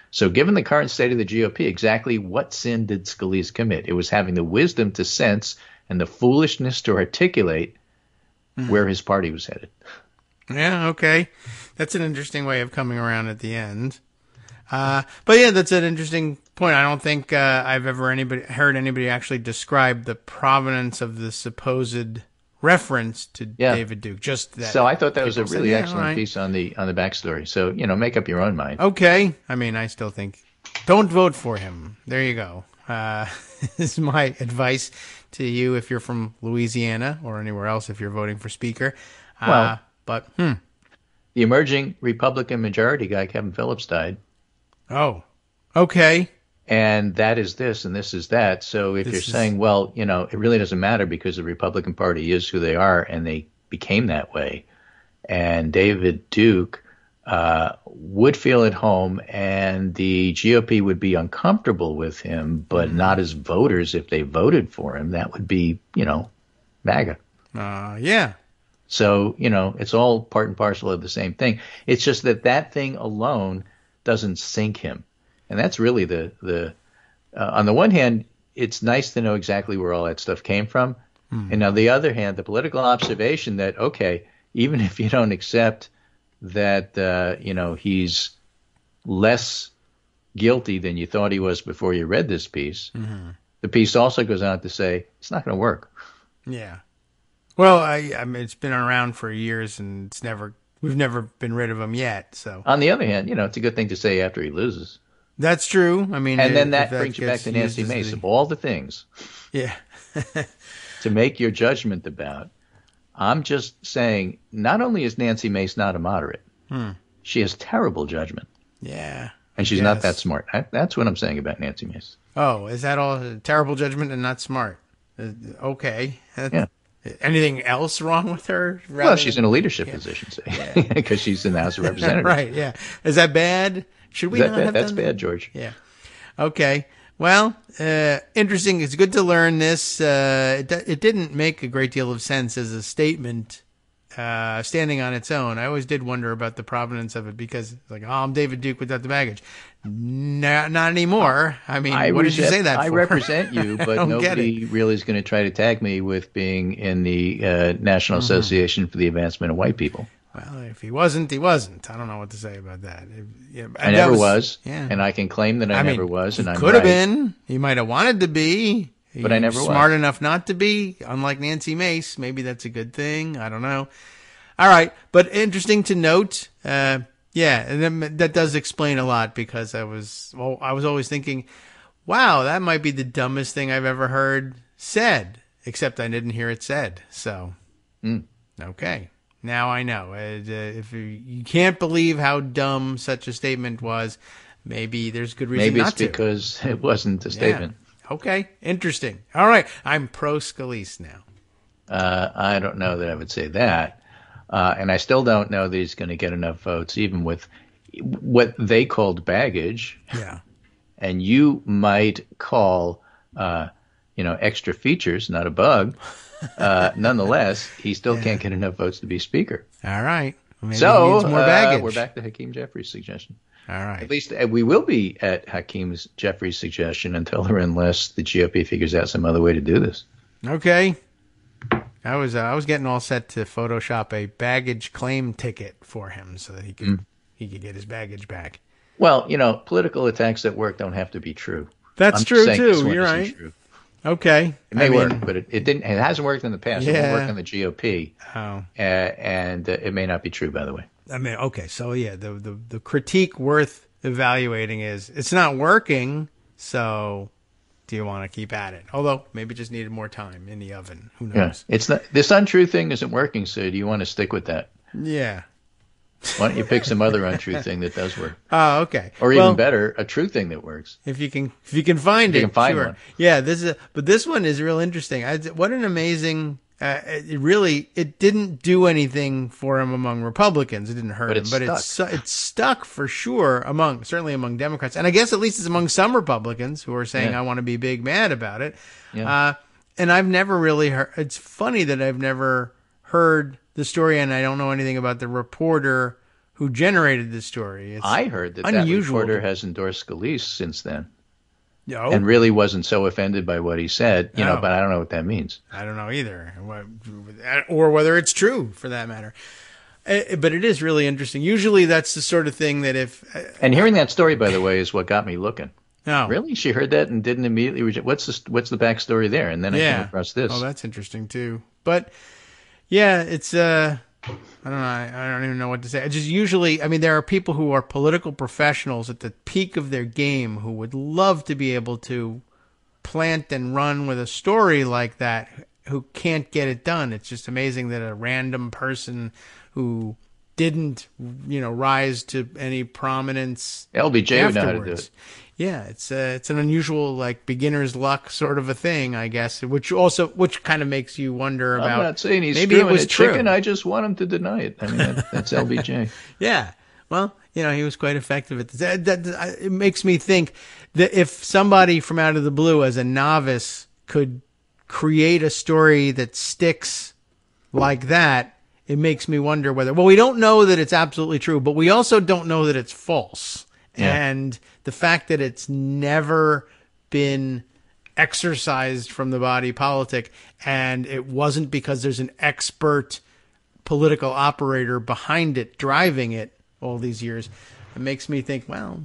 Speaker 3: So given the current state of the GOP, exactly what sin did Scalice commit? It was having the wisdom to sense and the foolishness to articulate where his party was headed.
Speaker 2: Yeah, okay. That's an interesting way of coming around at the end. But yeah, that's an interesting point. I don't think I've ever heard anybody actually describe the provenance of the supposed reference to David Duke. Just that.
Speaker 3: So I thought that was a really excellent piece on the backstory. So, make up your own mind.
Speaker 2: Okay. I mean, I still think don't vote for him. There you go. This is my advice to you if you're from Louisiana or anywhere else if you're voting for Speaker. The
Speaker 3: emerging Republican majority guy, Kevin Phillips, died.
Speaker 2: Oh, okay.
Speaker 3: And that is this and this is that. So if you're saying, well, it really doesn't matter because the Republican Party is who they are and they became that way. And David Duke would feel at home and the GOP would be uncomfortable with him, but not as voters if they voted for him. That would be, MAGA.
Speaker 2: Yeah.
Speaker 3: So, it's all part and parcel of the same thing. It's just that thing alone doesn't sink him. And that's really on the one hand, it's nice to know exactly where all that stuff came from. And on the other hand, the political observation that, okay, even if you don't accept that, he's less guilty than you thought he was before you read this piece, the piece also goes on to say, it's not going to work.
Speaker 2: Yeah. Well, I mean, it's been around for years and we've never been rid of him yet. So
Speaker 3: on the other hand, it's a good thing to say after he loses.
Speaker 2: That's true. I mean,
Speaker 3: and then that brings you back to Nancy Mace of all the things.
Speaker 2: Yeah.
Speaker 3: to make your judgment about. I'm just saying, not only is Nancy Mace not a moderate, she has terrible judgment.
Speaker 2: Yeah.
Speaker 3: And she's not that smart. That's what I'm saying about Nancy Mace.
Speaker 2: Oh, is that all? Terrible judgment and not smart. Okay.
Speaker 3: Yeah.
Speaker 2: Anything else wrong with her?
Speaker 3: Well, she's in a leadership position, because she's in the House of Representatives.
Speaker 2: Right, yeah. Is that bad? Should we not have
Speaker 3: That's
Speaker 2: done
Speaker 3: bad,
Speaker 2: that?
Speaker 3: George.
Speaker 2: Yeah. Okay. Well, interesting. It's good to learn this. It didn't make a great deal of sense as a statement standing on its own. I always did wonder about the provenance of it because it's like, I'm David Duke without the baggage. Not anymore. I mean, what did you say that for?
Speaker 3: I represent you, but nobody really is going to try to tag me with being in the National Association for the Advancement of White People.
Speaker 2: Well, if he wasn't, he wasn't. I don't know what to say about that.
Speaker 3: I never was, and I can claim that I never was, and I'm
Speaker 2: could have been. He might have wanted to be,
Speaker 3: but I never was.
Speaker 2: Smart enough not to be, unlike Nancy Mace. Maybe that's a good thing. I don't know. All right, but interesting to note. Yeah, and then that does explain a lot because I was always thinking, wow, that might be the dumbest thing I've ever heard said, except I didn't hear it said. So, okay. Now I know. If you can't believe how dumb such a statement was, maybe there's good reason not to.
Speaker 3: Maybe it's because it wasn't a statement.
Speaker 2: Yeah. Okay, interesting. All right, I'm pro Scalice now.
Speaker 3: I don't know that I would say that. And I still don't know that he's going to get enough votes, even with what they called baggage.
Speaker 2: Yeah.
Speaker 3: And you might call, extra features, not a bug. Nonetheless, he still can't get enough votes to be speaker.
Speaker 2: All right. Well, maybe
Speaker 3: so
Speaker 2: he needs more baggage.
Speaker 3: We're back to Hakeem Jeffries' suggestion.
Speaker 2: All right.
Speaker 3: At least we will be at Hakeem Jeffries' suggestion until or unless the GOP figures out some other way to do this.
Speaker 2: Okay. I was getting all set to Photoshop a baggage claim ticket for him so that he could get his baggage back.
Speaker 3: Well, political attacks at work don't have to be true.
Speaker 2: That's true too. You're right.
Speaker 3: True.
Speaker 2: Okay.
Speaker 3: It may work, but it didn't. It hasn't worked in the past.
Speaker 2: Yeah.
Speaker 3: It won't work on the GOP.
Speaker 2: Oh.
Speaker 3: And it may not be true, by the way.
Speaker 2: I mean, okay. So yeah, the critique worth evaluating is it's not working. So do you want to keep at it? Although maybe just needed more time in the oven. Who knows?
Speaker 3: Yeah. It's not, this untrue thing isn't working. So do you want to stick with that?
Speaker 2: Yeah.
Speaker 3: Why don't you pick some other untrue thing that does work?
Speaker 2: Oh, okay.
Speaker 3: Or even better, a true thing that works.
Speaker 2: If you can find it,
Speaker 3: you can find
Speaker 2: sure.
Speaker 3: one.
Speaker 2: Yeah, but this one is real interesting. What an amazing. It didn't do anything for him among Republicans. It didn't hurt him, but it's stuck for sure certainly among Democrats, and I guess at least it's among some Republicans who are saying, "I want to be big mad about it." Yeah. And I've never really heard. It's funny that I've never heard the story, and I don't know anything about the reporter who generated the story.
Speaker 3: I heard that reporter has endorsed Scalice since then.
Speaker 2: No.
Speaker 3: And really wasn't so offended by what he said, but I don't know what that means.
Speaker 2: I don't know either, or whether it's true for that matter. But it is really interesting. Usually that's the sort of thing that
Speaker 3: and hearing that story, by the way, is what got me looking.
Speaker 2: Oh.
Speaker 3: Really? She heard that and didn't immediately reject. What's the backstory there? And then I came across this.
Speaker 2: Oh, that's interesting too. But yeah, it's I don't know. I don't even know what to say. There are people who are political professionals at the peak of their game who would love to be able to plant and run with a story like that, who can't get it done. It's just amazing that a random person who didn't, rise to any prominence.
Speaker 3: LBJ would know how to do it.
Speaker 2: Yeah, it's an unusual, like, beginner's luck sort of a thing, I guess, which kind of makes you wonder about.
Speaker 3: I'm not saying he's
Speaker 2: maybe it was true.
Speaker 3: Chicken. I just want him to deny it. I mean, that's LBJ.
Speaker 2: Yeah. Well, he was quite effective at this. It makes me think that if somebody from out of the blue, as a novice, could create a story that sticks like that, it makes me wonder whether. Well, we don't know that it's absolutely true, but we also don't know that it's false. Yeah. And the fact that it's never been exercised from the body politic, and it wasn't because there's an expert political operator behind it driving it all these years, it makes me think, well,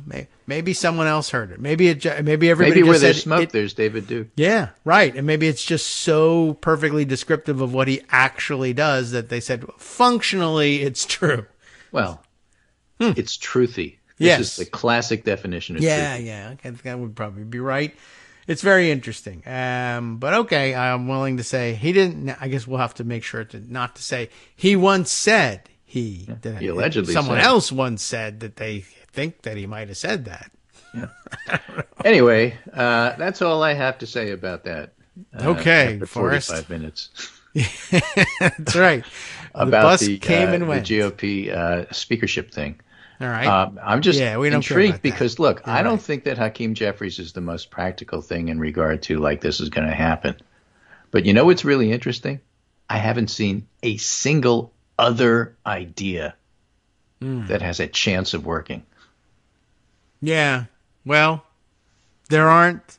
Speaker 2: maybe someone else heard it. Maybe everybody
Speaker 3: maybe
Speaker 2: just
Speaker 3: where
Speaker 2: said
Speaker 3: there's smoke, there's David Duke.
Speaker 2: Yeah, right. And maybe it's just so perfectly descriptive of what he actually does that they said, functionally, it's true.
Speaker 3: Well, it's truthy. This is the classic definition of truth.
Speaker 2: Yeah. I think that would probably be right. It's very interesting. But okay, I'm willing to say he didn't. I guess we'll have to make sure not to say he once said he
Speaker 3: allegedly
Speaker 2: someone
Speaker 3: said.
Speaker 2: else once said that they think that he might have said that.
Speaker 3: Yeah. Anyway, that's all I have to say about that.
Speaker 2: Okay,
Speaker 3: after
Speaker 2: Forrest.
Speaker 3: 45 minutes.
Speaker 2: That's right.
Speaker 3: About
Speaker 2: the bus came and went.
Speaker 3: The GOP speakership thing.
Speaker 2: All right.
Speaker 3: I'm just intrigued because, look,
Speaker 2: You're
Speaker 3: I don't think that Hakeem Jeffries is the most practical thing in regard to, like, this is going to happen. But you know what's really interesting? I haven't seen a single other idea that has a chance of working.
Speaker 2: Yeah. Well, there aren't.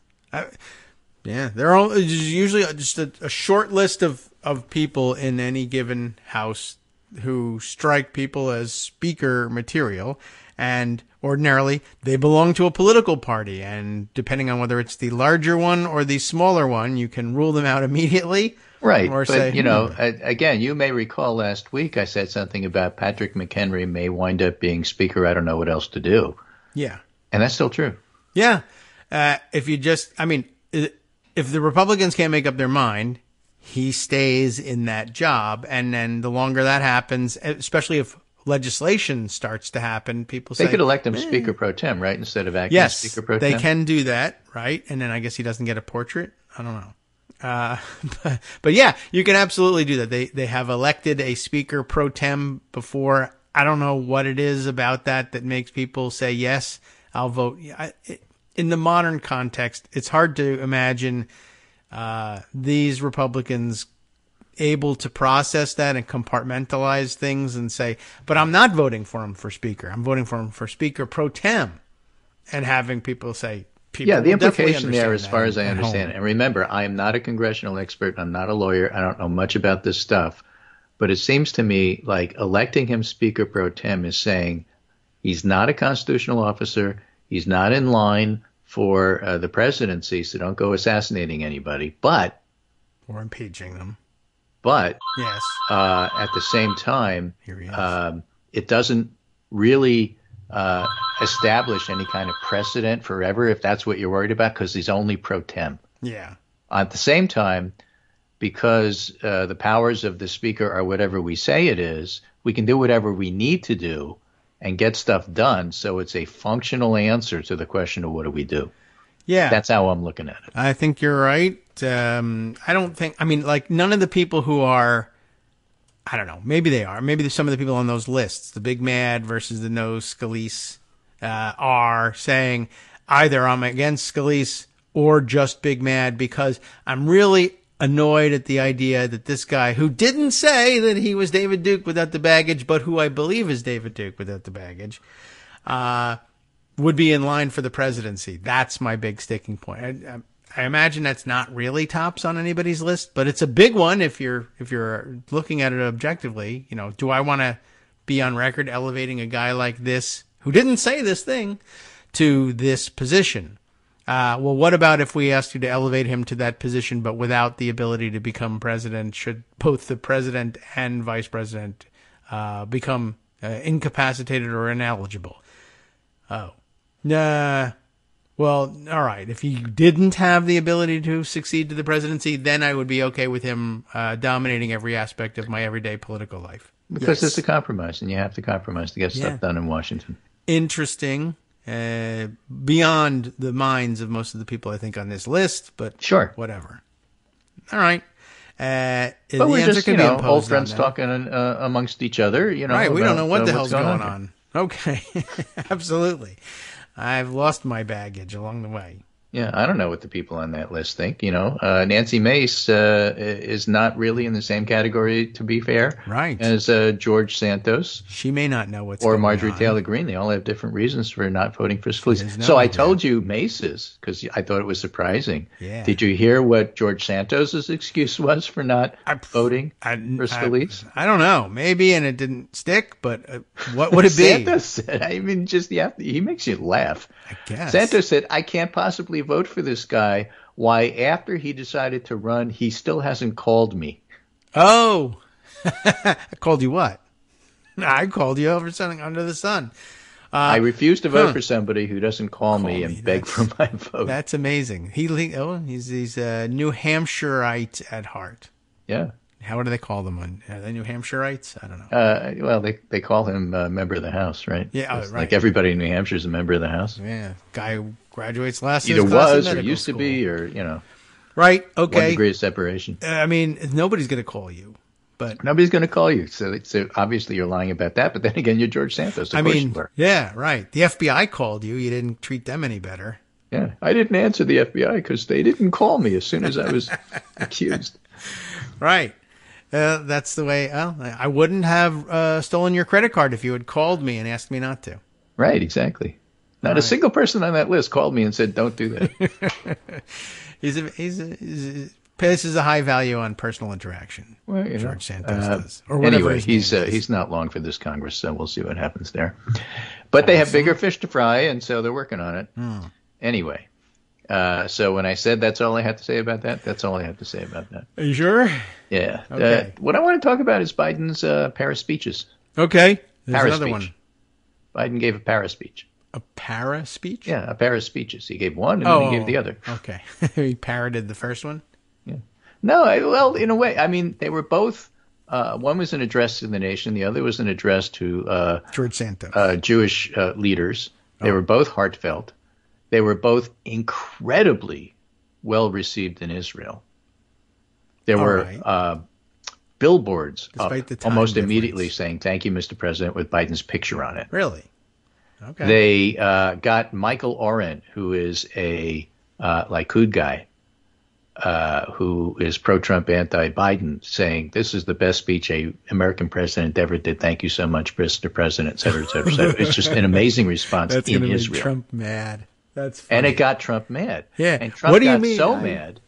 Speaker 2: There are usually just a short list of people in any given house who strike people as speaker material, and ordinarily they belong to a political party, and depending on whether it's the larger one or the smaller one, you can rule them out immediately.
Speaker 3: Right.
Speaker 2: Or
Speaker 3: but,
Speaker 2: say,
Speaker 3: again, you may recall last week I said something about Patrick McHenry may wind up being speaker. I don't know what else to do.
Speaker 2: Yeah.
Speaker 3: And that's still true.
Speaker 2: Yeah. If the Republicans can't make up their mind, he stays in that job. And then the longer that happens, especially if legislation starts to happen, people say...
Speaker 3: They could elect him Speaker Pro Tem, right? Instead of acting Speaker Pro Tem?
Speaker 2: They can do that, right? And then I guess he doesn't get a portrait. I don't know. But yeah, you can absolutely do that. They have elected a Speaker Pro Tem before. I don't know what it is about that makes people say, yes, I'll vote. In the modern context, it's hard to imagine these Republicans able to process that and compartmentalize things and say, but I'm not voting for him for Speaker. I'm voting for him for Speaker Pro Tem. And having people say,
Speaker 3: the implication there, as far as I understand it, and remember, I am not a congressional expert. I'm not a lawyer. I don't know much about this stuff. But it seems to me like electing him Speaker Pro Tem is saying he's not a constitutional officer. He's not in line for the presidency, so don't go assassinating anybody.
Speaker 2: Or impeaching them.
Speaker 3: But
Speaker 2: yes,
Speaker 3: at the same time, it doesn't really establish any kind of precedent forever, if that's what you're worried about, because he's only pro tem.
Speaker 2: Yeah.
Speaker 3: At the same time, because the powers of the speaker are whatever we say it is, we can do whatever we need to do and get stuff done. So it's a functional answer to the question of what do we do?
Speaker 2: Yeah.
Speaker 3: That's how I'm looking at it.
Speaker 2: I think you're right. I don't think, I mean, like, none of the people who are, I don't know, maybe they are. Maybe there's some of the people on those lists, the Big Mad versus the No Scalice, are saying either I'm against Scalice or just Big Mad, because I'm really annoyed at the idea that this guy, who didn't say that he was David Duke without the baggage, but who I believe is David Duke without the baggage, would be in line for the presidency. That's my big sticking point. I imagine that's not really tops on anybody's list, but it's a big one if you're looking at it objectively. You know, do I want to be on record elevating a guy like this, who didn't say this thing, to this position? Well, what about if we asked you to elevate him to that position, but without the ability to become president? Should both the president and vice president become incapacitated or ineligible? Oh, nah. Well, all right. If he didn't have the ability to succeed to the presidency, then I would be okay with him dominating every aspect of my everyday political life.
Speaker 3: Because it's a compromise, and you have to compromise to get stuff done in Washington.
Speaker 2: Interesting. Beyond the minds of most of the people I think on this list, but
Speaker 3: sure,
Speaker 2: whatever. All right.
Speaker 3: But we're just, old friends talking amongst each other,
Speaker 2: Right, we don't know what the hell's going on. Okay, absolutely. I've lost my baggage along the way.
Speaker 3: Yeah, I don't know what the people on that list think. Nancy Mace is not really in the same category, to be fair,
Speaker 2: right,
Speaker 3: as George Santos.
Speaker 2: She may not know what's
Speaker 3: or
Speaker 2: going
Speaker 3: Marjorie
Speaker 2: on.
Speaker 3: Taylor Greene. They all have different reasons for not voting for Scalise. So I told you Mace's because I thought it was surprising.
Speaker 2: Yeah.
Speaker 3: Did you hear what George Santos's excuse was for not voting for Scalise?
Speaker 2: I don't know. Maybe, and it didn't stick. But what would it be?
Speaker 3: Santos said, he makes you laugh.
Speaker 2: I guess.
Speaker 3: Santos said, I can't possibly vote for this guy. Why, after he decided to run, he still hasn't called me.
Speaker 2: Oh, I called you what? I called you over something under the sun.
Speaker 3: I refuse to vote for somebody who doesn't call me and beg for my vote.
Speaker 2: That's amazing. He's New Hampshireite at heart.
Speaker 3: Yeah.
Speaker 2: How do they call them? Are they New Hampshireites? I don't know.
Speaker 3: Well, they call him a member of the House, right?
Speaker 2: Yeah, right.
Speaker 3: Like everybody in New Hampshire is a member of the House.
Speaker 2: Yeah, guy who graduates last
Speaker 3: either was or used to be, or
Speaker 2: Right. Okay.
Speaker 3: 1 degree of separation.
Speaker 2: I mean, nobody's going to call you, but
Speaker 3: nobody's going to call you. So obviously you're lying about that. But then again, you're George Santos. Of course you were.
Speaker 2: Yeah, right. The FBI called you. You didn't treat them any better.
Speaker 3: Yeah, I didn't answer the FBI because they didn't call me as soon as I was accused.
Speaker 2: Right. That's the way. Well, I wouldn't have stolen your credit card if you had called me and asked me not to.
Speaker 3: Right, exactly. Not a single person on that list called me and said, "Don't do that."
Speaker 2: He places a high value on personal interaction.
Speaker 3: Well,
Speaker 2: George Santos does.
Speaker 3: Or anyway, he's not long for this Congress, so we'll see what happens there. But they have bigger fish to fry, and so they're working on it. Anyway. So when I said that's all I had to say about that, that's all I have to say about that.
Speaker 2: Are you sure?
Speaker 3: Yeah.
Speaker 2: Okay.
Speaker 3: What I want to talk about is Biden's Paris speeches.
Speaker 2: Okay. There's
Speaker 3: Paris
Speaker 2: another
Speaker 3: speech.
Speaker 2: one.
Speaker 3: Biden gave a Paris speech.
Speaker 2: A para speech?
Speaker 3: Yeah, a Paris speeches. He gave one and then he gave the other.
Speaker 2: Okay. He parroted the first one?
Speaker 3: Yeah. No, well, in a way. I mean, they were both, one was an address to the nation. The other was an address to
Speaker 2: George Santos.
Speaker 3: Jewish leaders. They were both heartfelt. They were both incredibly well received in Israel. There were billboards up almost immediately saying, "Thank you, Mr. President," with Biden's picture on it.
Speaker 2: Really? Okay.
Speaker 3: They got Michael Oren, who is a Likud guy, who is pro-Trump, anti-Biden, saying, "This is the best speech a American president ever did. Thank you so much, Mr. President," et cetera, et cetera, et cetera. It's just an amazing response
Speaker 2: That's
Speaker 3: in
Speaker 2: gonna
Speaker 3: Israel.
Speaker 2: make Trump mad. That's funny.
Speaker 3: And it got Trump mad.
Speaker 2: Yeah.
Speaker 3: And Trump
Speaker 2: what do you
Speaker 3: got
Speaker 2: mean?
Speaker 3: so mad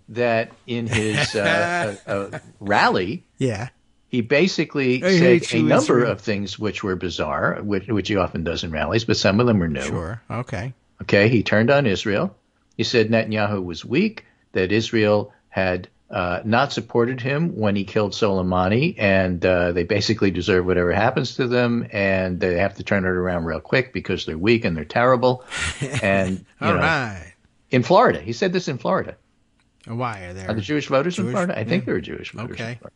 Speaker 3: that in his rally, he basically said a number of things which were bizarre, which he often does in rallies, but some of them were new.
Speaker 2: Sure. Okay.
Speaker 3: Okay. He turned on Israel. He said Netanyahu was weak, that Israel had not supported him when he killed Soleimani, and they basically deserve whatever happens to them, and they have to turn it around real quick because they're weak and they're terrible. And you know,
Speaker 2: right.
Speaker 3: in Florida, he said this in Florida.
Speaker 2: Why are there?
Speaker 3: Are the Jewish voters in Florida? I think there are Jewish voters.
Speaker 2: Okay.
Speaker 3: In Florida.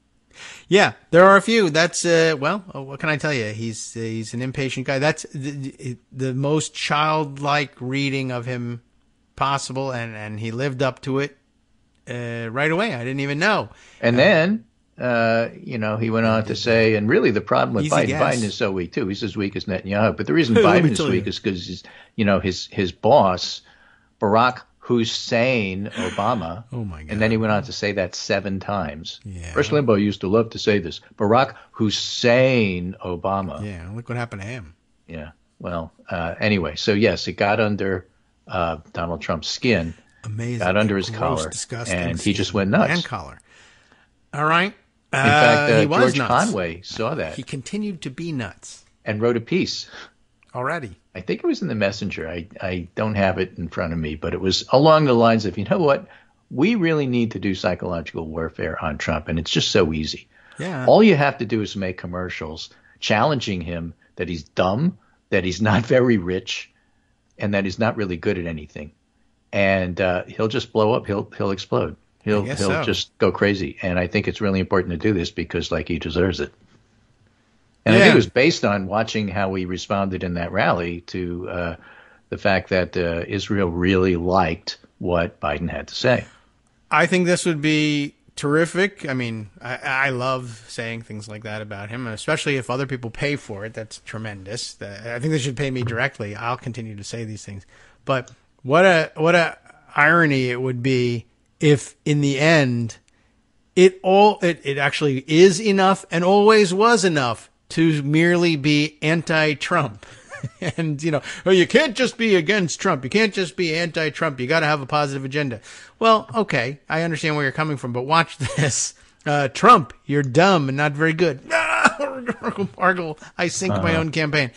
Speaker 2: Yeah, there are a few. That's what can I tell you? He's an impatient guy. That's the most childlike reading of him possible, and he lived up to it right away. I didn't even know.
Speaker 3: And then, he went on to say, and really the problem with Biden is so weak too. He's as weak as Netanyahu. But the reason Biden is weak is because his boss, Barack Hussein Obama.
Speaker 2: Oh my God.
Speaker 3: And then he went on to say that 7 times.
Speaker 2: Yeah.
Speaker 3: Rush Limbaugh used to love to say this. Barack Hussein Obama.
Speaker 2: Yeah, look what happened to him.
Speaker 3: Yeah. Well, anyway, so yes, it got under Donald Trump's skin.
Speaker 2: Amazing.
Speaker 3: Got under his collar. And he just went nuts.
Speaker 2: And collar. All right.
Speaker 3: In fact, George
Speaker 2: nuts.
Speaker 3: Conway saw that.
Speaker 2: He continued to be nuts.
Speaker 3: And wrote a piece.
Speaker 2: Already.
Speaker 3: I think it was in the Messenger. I don't have it in front of me, but it was along the lines of, you know what? We really need to do psychological warfare on Trump, and it's just so easy.
Speaker 2: Yeah.
Speaker 3: All you have to do is make commercials challenging him that he's dumb, that he's not very rich, and that he's not really good at anything. And he'll just blow up. He'll explode. He'll just go crazy. And I think it's really important to do this because, he deserves it. And I think it was based on watching how he responded in that rally to the fact that Israel really liked what Biden had to say.
Speaker 2: I think this would be terrific. I mean, I love saying things like that about him, especially if other people pay for it. That's tremendous. I think they should pay me directly. I'll continue to say these things. But what a irony it would be if, in the end, it actually is enough and always was enough to merely be anti-Trump. And, you can't just be against Trump. You can't just be anti-Trump. You got to have a positive agenda. Well, okay, I understand where you're coming from, but watch this. Trump, you're dumb and not very good. I sink my own campaign.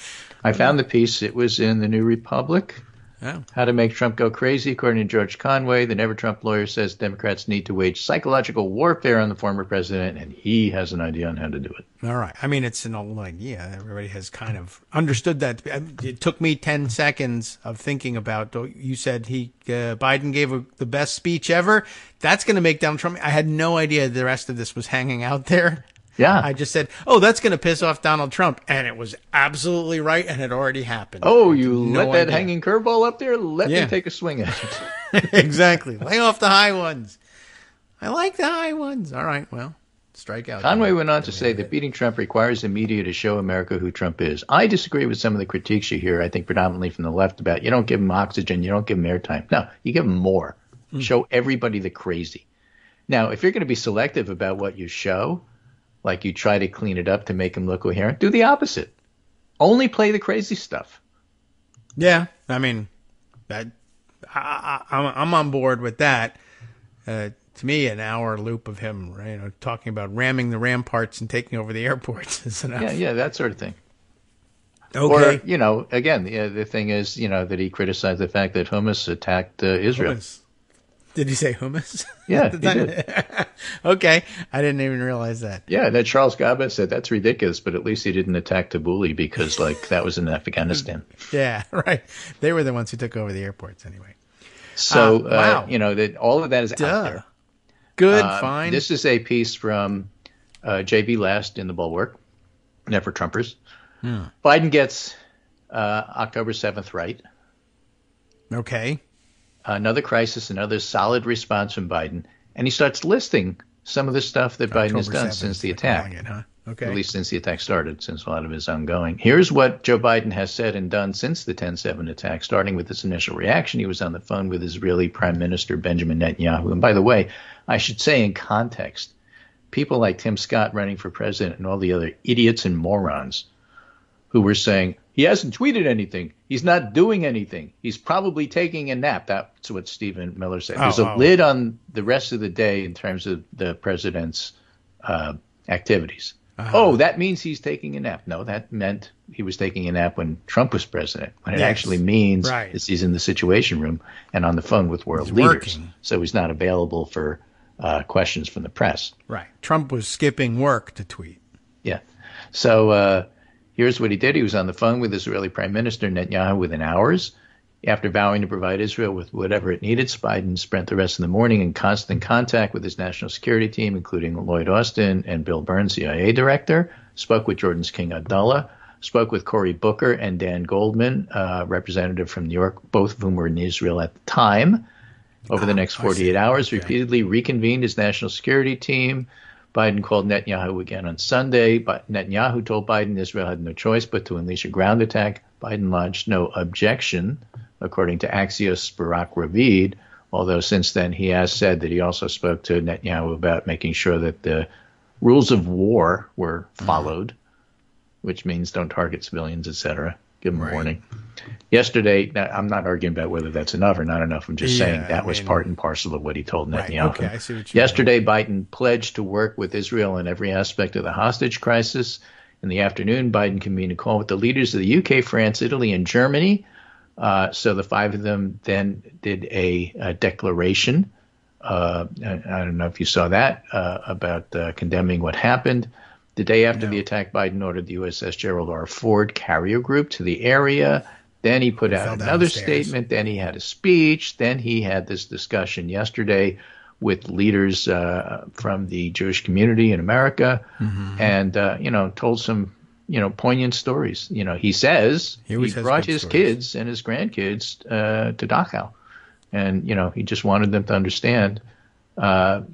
Speaker 3: I found the piece. It was in the New Republic.
Speaker 2: Oh.
Speaker 3: How to Make Trump Go Crazy, according to George Conway. The Never Trump lawyer says Democrats need to wage psychological warfare on the former president, and he has an idea on how to do it.
Speaker 2: All right. I mean, it's an old idea. Everybody has kind of understood that. It took me 10 seconds of thinking about, you said Biden gave the best speech ever. That's going to make Donald Trump. I had no idea the rest of this was hanging out there.
Speaker 3: Yeah.
Speaker 2: I just said, that's going to piss off Donald Trump. And it was absolutely right, and it already happened.
Speaker 3: Oh, you let that hanging curveball up there? Let me take a swing at
Speaker 2: it. Exactly. Lay off the high ones. I like the high ones. All right, well, strike out.
Speaker 3: Conway went on to say that beating Trump requires the media to show America who Trump is. I disagree with some of the critiques you hear, I think predominantly from the left, about you don't give him oxygen, you don't give him airtime. No, you give him more. Show everybody the crazy. Now, if you're going to be selective about what you show, like you try to clean it up to make him look coherent, do the opposite. Only play the crazy stuff.
Speaker 2: Yeah, I mean, I'm on board with that. To me, an hour loop of him, talking about ramming the ramparts and taking over the airports is enough.
Speaker 3: Yeah, that sort of thing.
Speaker 2: Okay.
Speaker 3: Or, again, the thing is, that he criticized the fact that hummus attacked Israel.
Speaker 2: Hummus. Did he say hummus?
Speaker 3: Yeah, he did.
Speaker 2: Okay. I didn't even realize that.
Speaker 3: Yeah, that Charles Gaba said that's ridiculous, but at least he didn't attack Kabul because, that was in Afghanistan.
Speaker 2: Yeah, right. They were the ones who took over the airports anyway.
Speaker 3: So,
Speaker 2: wow.
Speaker 3: that all of that is out there.
Speaker 2: Good, fine.
Speaker 3: This is a piece from J.B. Last in the Bulwark, Never Trumpers. Biden gets October 7th right.
Speaker 2: Okay.
Speaker 3: Another crisis, another solid response from Biden. And he starts listing some of the stuff that Biden has done since the attack.
Speaker 2: Okay.
Speaker 3: At least since the attack started, since a lot of it is ongoing. Here's what Joe Biden has said and done since the 10/7 attack, starting with this initial reaction. He was on the phone with Israeli Prime Minister Benjamin Netanyahu. And by the way, I should say in context, people like Tim Scott running for president and all the other idiots and morons who were saying, he hasn't tweeted anything. He's not doing anything. He's probably taking a nap. That's what Stephen Miller said. There's a lid on the rest of the day in terms of the president's activities. Oh, that means he's taking a nap. No, that meant he was taking a nap when Trump was president. What it actually means is he's in the Situation Room and on the phone with world leaders. Working. So he's not available for questions from the press.
Speaker 2: Right. Trump was skipping work to tweet.
Speaker 3: Yeah. So here's what he did. He was on the phone with Israeli Prime Minister Netanyahu within hours. After vowing to provide Israel with whatever it needed, Biden spent the rest of the morning in constant contact with his national security team, including Lloyd Austin and Bill Burns, CIA director, spoke with Jordan's King Abdullah, spoke with Cory Booker and Dan Goldman, representative from New York, both of whom were in Israel at the time. Over the next 48 hours, repeatedly reconvened his national security team. Biden called Netanyahu again on Sunday, but Netanyahu told Biden Israel had no choice but to unleash a ground attack. Biden lodged no objection, according to Axios' Barak Ravid, although since then he has said that he also spoke to Netanyahu about making sure that the rules of war were followed, which means don't target civilians, etc. Give them a warning. Yesterday, now, I'm not arguing about whether that's enough or not enough. I'm just saying that was part and parcel of what he told Netanyahu.
Speaker 2: Right. Okay, I see what you
Speaker 3: Yesterday, Biden pledged to work with Israel in every aspect of the hostage crisis. In the afternoon, Biden convened a call with the leaders of the UK, France, Italy, and Germany. So the five of them then did a declaration. I don't know if you saw that, about condemning what happened. The day after the attack, Biden ordered the USS Gerald R. Ford carrier group to the area. Then he put out another statement. Then he had a speech. Then he had this discussion yesterday with leaders from the Jewish community in America, and told some poignant stories. He says he brought his kids and his grandkids to Dachau, and he just wanted them to understand what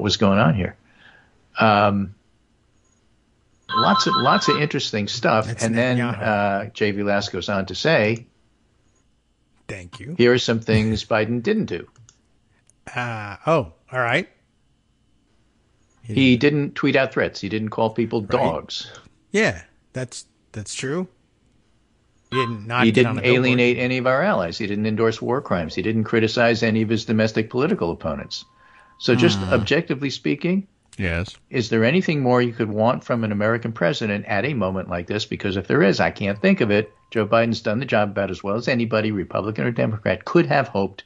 Speaker 3: was going on here. Lots of interesting stuff. And then J.V. Last goes on to say,
Speaker 2: thank you.
Speaker 3: Here are some things Biden didn't do.
Speaker 2: All right.
Speaker 3: He didn't tweet out threats. He didn't call people dogs.
Speaker 2: Yeah, that's true.
Speaker 3: He didn't alienate any of our allies. He didn't endorse war crimes. He didn't criticize any of his domestic political opponents. So just objectively speaking,
Speaker 1: yes,
Speaker 3: is there anything more you could want from an American president at a moment like this? Because if there is, I can't think of it. Joe Biden's done the job about as well as anybody, Republican or Democrat, could have hoped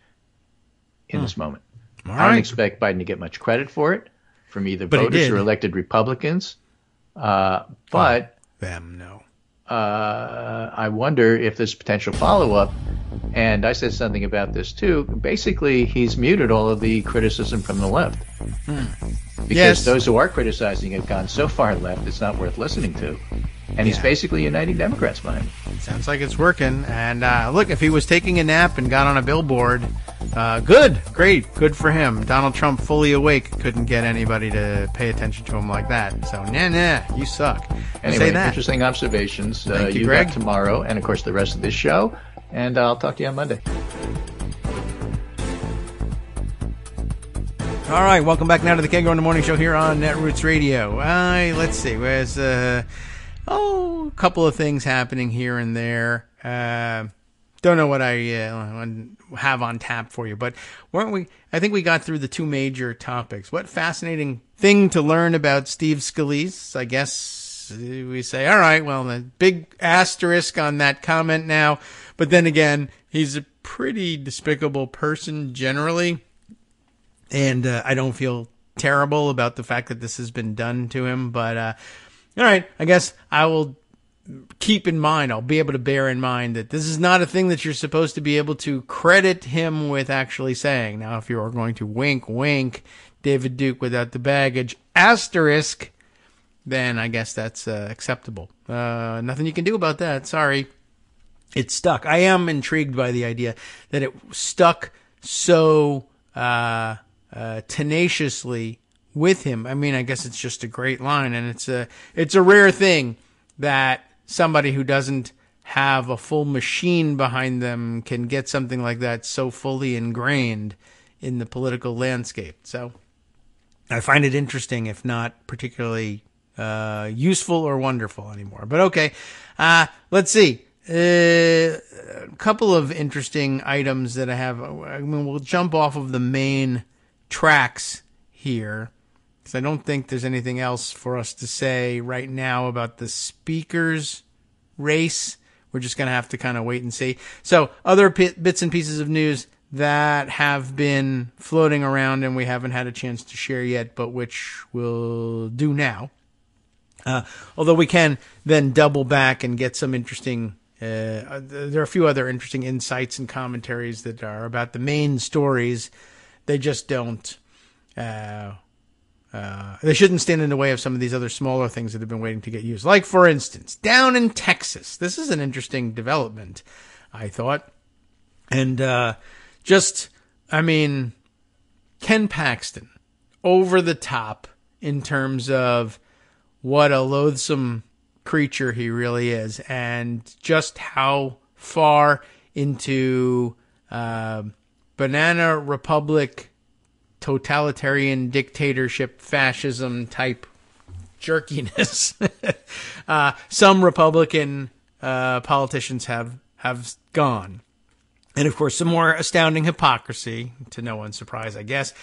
Speaker 3: in this moment. I don't expect Biden to get much credit for it from either voters or elected Republicans. But
Speaker 2: them, no.
Speaker 3: I wonder if there's potential follow-up. And I said something about this, too. Basically, he's muted all of the criticism from the left. Because those who are criticizing have gone so far left, it's not worth listening to. And he's basically uniting Democrats behind him.
Speaker 2: Sounds like it's working. And look, if he was taking a nap and got on a billboard, great, good for him. Donald Trump, fully awake, couldn't get anybody to pay attention to him like that. So, you suck.
Speaker 3: Anyway,
Speaker 2: say that.
Speaker 3: Interesting observations.
Speaker 2: Thank you, Greg.
Speaker 3: Got tomorrow, and of course the rest of this show. And I'll talk to you on Monday.
Speaker 2: All right, welcome back now to the Kagro in the Morning Show here on Netroots Radio. Let's see, there's a couple of things happening here and there. Don't know what I have on tap for you, but I think we got through the two major topics. What fascinating thing to learn about Steve Scalice, I guess we say, all right, well, a big asterisk on that comment now. But then again, he's a pretty despicable person generally. And I don't feel terrible about the fact that this has been done to him. But, all right, I guess I will keep in mind, I'll be able to bear in mind that this is not a thing that you're supposed to be able to credit him with actually saying. Now, if you are going to wink, wink, David Duke without the baggage, asterisk, then I guess that's acceptable. Nothing you can do about that. Sorry. It stuck. I am intrigued by the idea that it stuck so tenaciously with him. I mean, I guess it's just a great line, and it's a rare thing that somebody who doesn't have a full machine behind them can get something like that so fully ingrained in the political landscape. So I find it interesting, if not particularly useful or wonderful anymore. But okay, let's see. A couple of interesting items that I have. I mean, we'll jump off of the main tracks here, because I don't think there's anything else for us to say right now about the speakers race. We're just going to have to kind of wait and see. So other bits and pieces of news that have been floating around and we haven't had a chance to share yet, but which we'll do now. Although we can then double back and get some interesting there are a few other interesting insights and commentaries that are about the main stories. They just don't. They shouldn't stand in the way of some of these other smaller things that have been waiting to get used. Like, for instance, down in Texas. This is an interesting development, I thought. And Ken Paxton, over the top in terms of what a loathsome creature he really is, and just how far into banana republic, totalitarian dictatorship, fascism type jerkiness some Republican politicians have gone. And of course, some more astounding hypocrisy, to no one's surprise, I guess.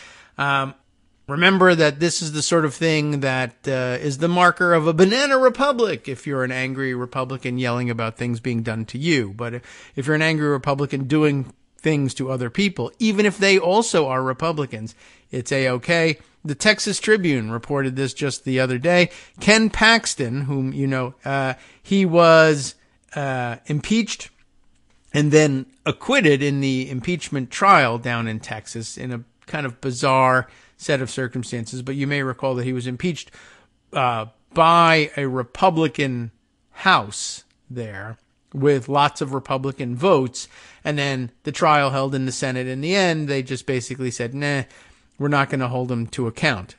Speaker 2: Remember that this is the sort of thing that is the marker of a banana republic if you're an angry Republican yelling about things being done to you. But if you're an angry Republican doing things to other people, even if they also are Republicans, it's A-OK. The Texas Tribune reported this just the other day. Ken Paxton, whom you know, he was impeached and then acquitted in the impeachment trial down in Texas in a kind of bizarre set of circumstances. But you may recall that he was impeached by a Republican House there with lots of Republican votes. And then the trial held in the Senate. In the end, they just basically said, nah, we're not going to hold him to account.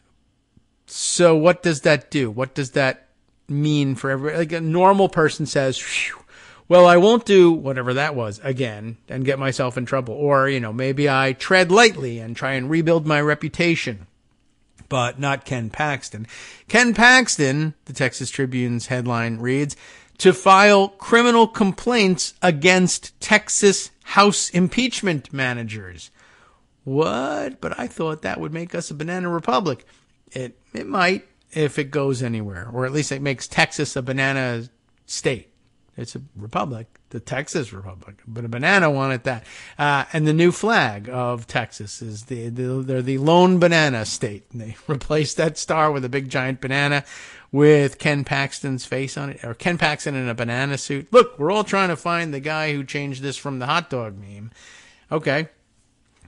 Speaker 2: So what does that do? What does that mean for everybody? Like, a normal person says, phew, well, I won't do whatever that was again and get myself in trouble. Or, you know, maybe I tread lightly and try and rebuild my reputation. But not Ken Paxton. Ken Paxton, the Texas Tribune's headline reads, to file criminal complaints against Texas House impeachment managers. What? But I thought that would make us a banana republic. It might if it goes anywhere, or at least it makes Texas a banana state. It's a republic, the Texas Republic, but a banana wanted that. And the new flag of Texas is they're the lone banana state. And they replaced that star with a big giant banana with Ken Paxton's face on it, or Ken Paxton in a banana suit. Look, we're all trying to find the guy who changed this from the hot dog meme. Okay.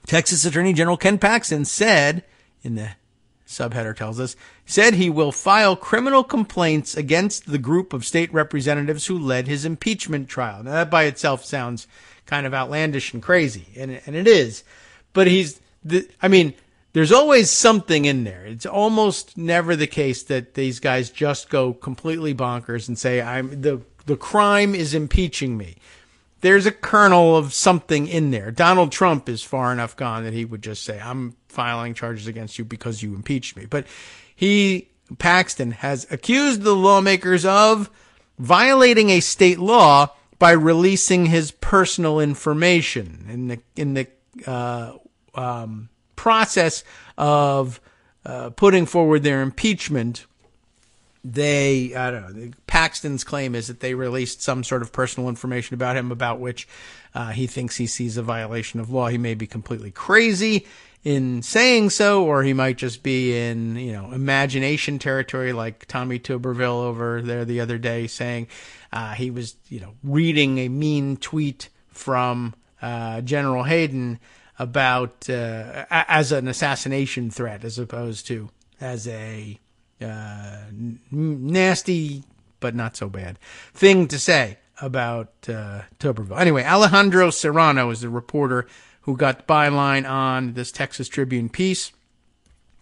Speaker 2: Texas Attorney General Ken Paxton said, in the subheader tells us, said he will file criminal complaints against the group of state representatives who led his impeachment trial. Now, that by itself sounds kind of outlandish and crazy, and it is. But there's always something in there. It's almost never the case that these guys just go completely bonkers and say, the crime is impeaching me. There's a kernel of something in there. Donald Trump is far enough gone that he would just say, I'm filing charges against you because you impeached me. But Paxton, has accused the lawmakers of violating a state law by releasing his personal information in the process of putting forward their impeachment. Paxton's claim is that they released some sort of personal information about him about which he thinks he sees a violation of law. He may be completely crazy in saying so, or he might just be in, imagination territory, like Tommy Tuberville over there the other day saying he was, reading a mean tweet from General Hayden about as an assassination threat as opposed to as a nasty but not so bad thing to say about Tuberville. Anyway, Alejandro Serrano is the reporter who got the byline on this Texas Tribune piece.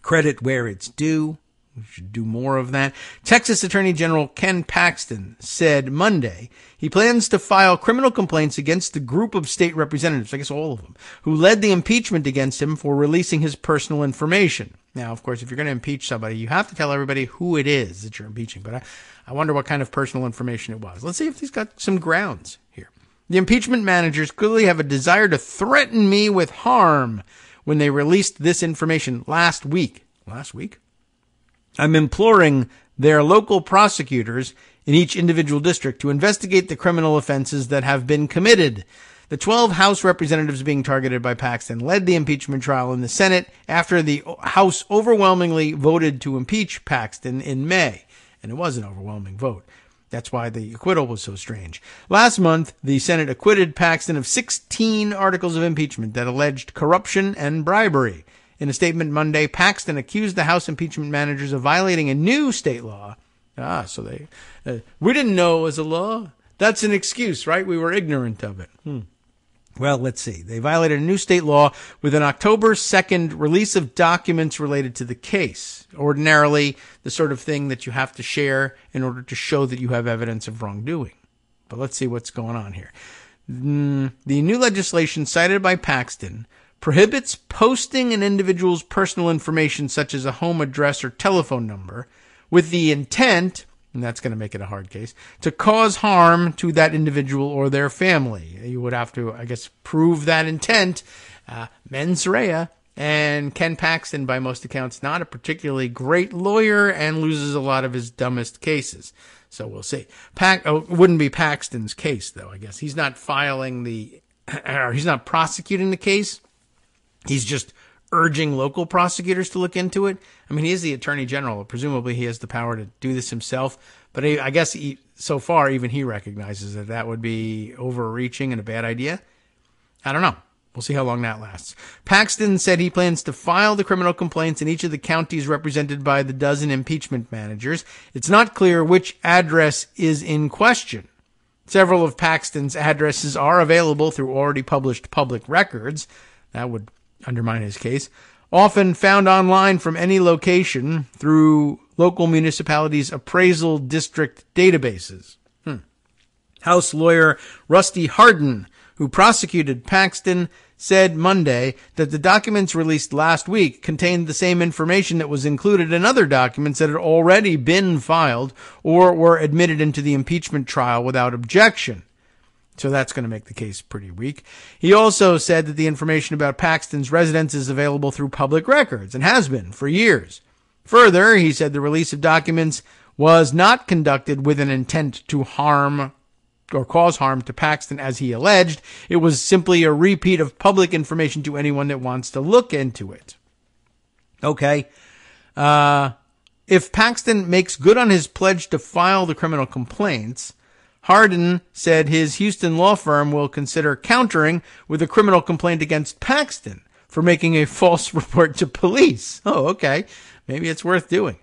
Speaker 2: Credit where it's due. We should do more of that. Texas Attorney General Ken Paxton said Monday he plans to file criminal complaints against the group of state representatives, I guess all of them, who led the impeachment against him for releasing his personal information. Now, of course, if you're going to impeach somebody, you have to tell everybody who it is that you're impeaching. But I wonder what kind of personal information it was. Let's see if he's got some grounds here. The impeachment managers clearly have a desire to threaten me with harm when they released this information last week. Last week? I'm imploring their local prosecutors in each individual district to investigate the criminal offenses that have been committed. The 12 House representatives being targeted by Paxton led the impeachment trial in the Senate after the House overwhelmingly voted to impeach Paxton in May. And it was an overwhelming vote. That's why the acquittal was so strange. Last month, the Senate acquitted Paxton of 16 articles of impeachment that alleged corruption and bribery. In a statement Monday, Paxton accused the House impeachment managers of violating a new state law. We didn't know it was a law. That's an excuse, right? We were ignorant of it. Well, let's see. They violated a new state law with an October 2nd release of documents related to the case. Ordinarily, the sort of thing that you have to share in order to show that you have evidence of wrongdoing. But let's see what's going on here. The new legislation cited by Paxton prohibits posting an individual's personal information such as a home address or telephone number with the intent, and that's going to make it a hard case, to cause harm to that individual or their family. You would have to, I guess, prove that intent, mens rea. And Ken Paxton, by most accounts, not a particularly great lawyer and loses a lot of his dumbest cases. So we'll see. It wouldn't be Paxton's case, though, I guess. He's not he's not prosecuting the case. He's just urging local prosecutors to look into it. I mean, he is the attorney general. Presumably he has the power to do this himself. But I guess so far, even he recognizes that would be overreaching and a bad idea. I don't know. We'll see how long that lasts. Paxton said he plans to file the criminal complaints in each of the counties represented by the dozen impeachment managers. It's not clear which address is in question. Several of Paxton's addresses are available through already published public records. That would undermine his case. Often found online from any location through local municipalities' appraisal district databases. House lawyer Rusty Hardin, who prosecuted Paxton, said Monday that the documents released last week contained the same information that was included in other documents that had already been filed or were admitted into the impeachment trial without objection. So that's going to make the case pretty weak. He also said that the information about Paxton's residence is available through public records and has been for years. Further, he said the release of documents was not conducted with an intent to harm or cause harm to Paxton, as he alleged. It was simply a repeat of public information to anyone that wants to look into it. Okay. If Paxton makes good on his pledge to file the criminal complaints, Hardin said his Houston law firm will consider countering with a criminal complaint against Paxton for making a false report to police. Oh, okay. Maybe it's worth doing.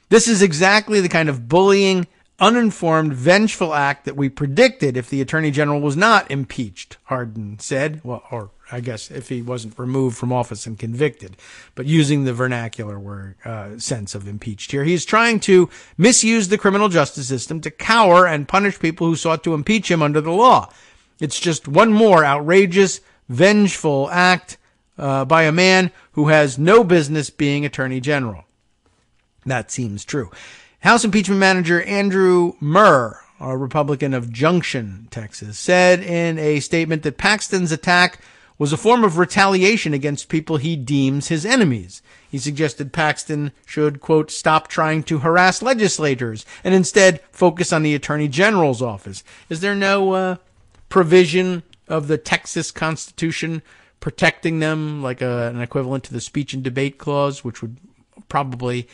Speaker 2: This is exactly the kind of bullying, uninformed, vengeful act that we predicted if the Attorney General was not impeached, Hardin said. Well, or I guess if he wasn't removed from office and convicted, but using the vernacular word, sense of impeached here. He's trying to misuse the criminal justice system to cower and punish people who sought to impeach him under the law. It's just one more outrageous, vengeful act by a man who has no business being Attorney General. That seems true. House impeachment manager Andrew Murr, a Republican of Junction, Texas, said in a statement that Paxton's attack was a form of retaliation against people he deems his enemies. He suggested Paxton should, quote, stop trying to harass legislators and instead focus on the Attorney General's office. Is there no provision of the Texas Constitution protecting them, like an equivalent to the speech and debate clause, which would probably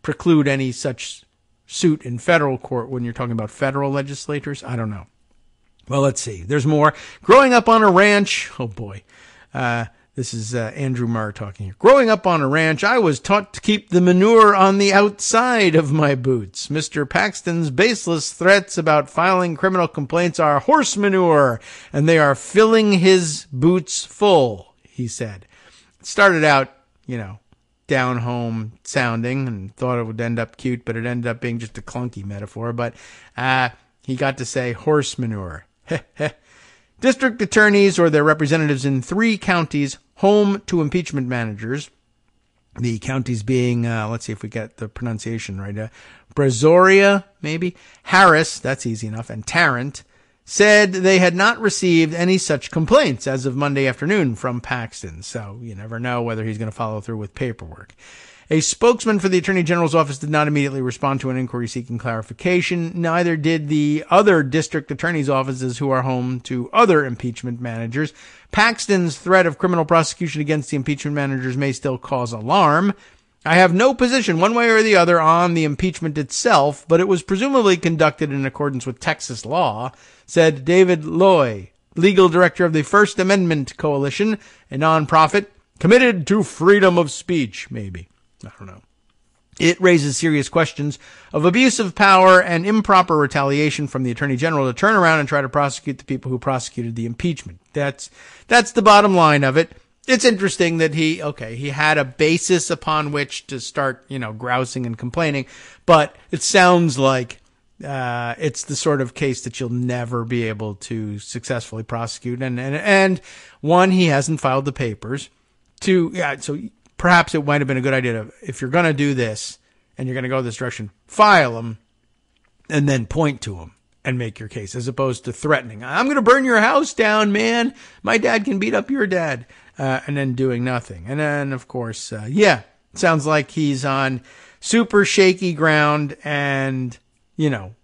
Speaker 2: preclude any such suit in federal court when you're talking about federal legislators? I don't know. Well, let's see. There's more. Growing up on a ranch. Oh, boy. This is Andrew Murr talking here. Growing up on a ranch, I was taught to keep the manure on the outside of my boots. Mr. Paxton's baseless threats about filing criminal complaints are horse manure, and they are filling his boots full, he said. It started out, down home sounding and thought it would end up cute, but it ended up being just a clunky metaphor. But he got to say horse manure. District attorneys or their representatives in 3 counties home to impeachment managers, the counties being, let's see if we get the pronunciation right, Brazoria, maybe, Harris, that's easy enough, and Tarrant, said they had not received any such complaints as of Monday afternoon from Paxton. So you never know whether he's going to follow through with paperwork. A spokesman for the Attorney General's office did not immediately respond to an inquiry seeking clarification. Neither did the other district attorneys' offices who are home to other impeachment managers. Paxton's threat of criminal prosecution against the impeachment managers may still cause alarm. I have no position one way or the other on the impeachment itself, but it was presumably conducted in accordance with Texas law, said David Loy, legal director of the First Amendment Coalition, a nonprofit committed to freedom of speech, maybe. I don't know. It raises serious questions of abuse of power and improper retaliation from the Attorney General to turn around and try to prosecute the people who prosecuted the impeachment. That's the bottom line of it. It's interesting that he had a basis upon which to start, grousing and complaining, but it sounds like it's the sort of case that you'll never be able to successfully prosecute. And one, he hasn't filed the papers. Two, so perhaps it might have been a good idea to, if you're going to do this and you're going to go this direction, file them and then point to them and make your case, as opposed to threatening. I'm going to burn your house down, man. My dad can beat up your dad. And then doing nothing. And then, of course, it sounds like he's on super shaky ground and,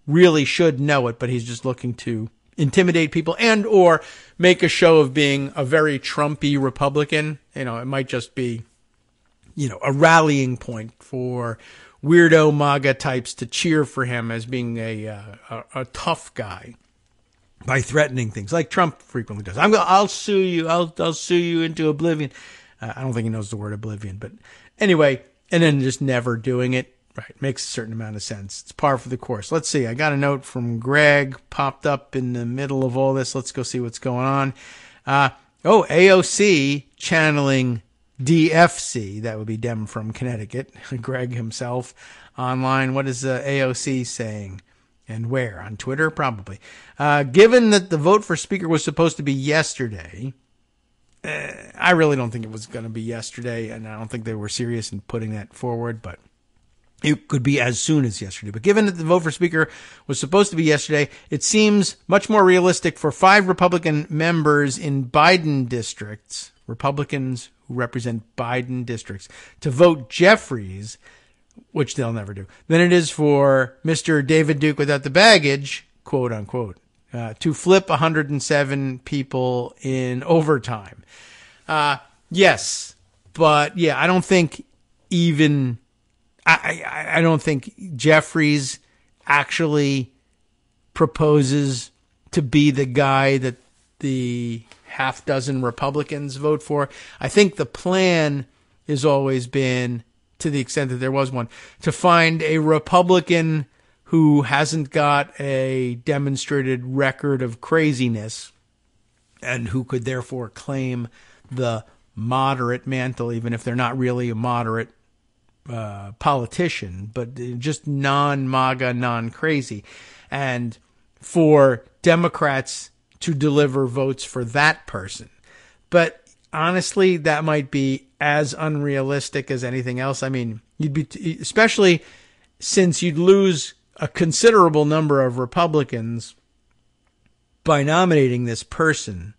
Speaker 2: really should know it, but he's just looking to intimidate people and or make a show of being a very Trumpy Republican. It might just be, a rallying point for weirdo MAGA types to cheer for him as being a tough guy by threatening things like Trump frequently does. I'll sue you. I'll sue you into oblivion. I don't think he knows the word oblivion, but anyway, and then just never doing it. Right. Makes a certain amount of sense. It's par for the course. Let's see. I got a note from Greg popped up in the middle of all this. Let's go see what's going on. AOC channeling DFC. That would be Dem from Connecticut. Greg himself online. What is AOC saying? And where? On Twitter? Probably. Given that the vote for Speaker was supposed to be yesterday, I really don't think it was going to be yesterday, and I don't think they were serious in putting that forward, but it could be as soon as yesterday. But given that the vote for Speaker was supposed to be yesterday, it seems much more realistic for 5 Republican members in Biden districts, Republicans who represent Biden districts, to vote Jeffries, which they'll never do, than it is for Mr. David Duke without the baggage, quote unquote, to flip 107 people in overtime. Yes, but yeah, I don't think even, I don't think Jeffries actually proposes to be the guy that the half dozen Republicans vote for. I think the plan has always been, to the extent that there was one, to find a Republican who hasn't got a demonstrated record of craziness and who could therefore claim the moderate mantle, even if they're not really a moderate politician, but just non-MAGA, non-crazy. And for Democrats to deliver votes for that person. But honestly, that might be as unrealistic as anything else. I mean, you'd be, especially since you'd lose a considerable number of Republicans by nominating this person.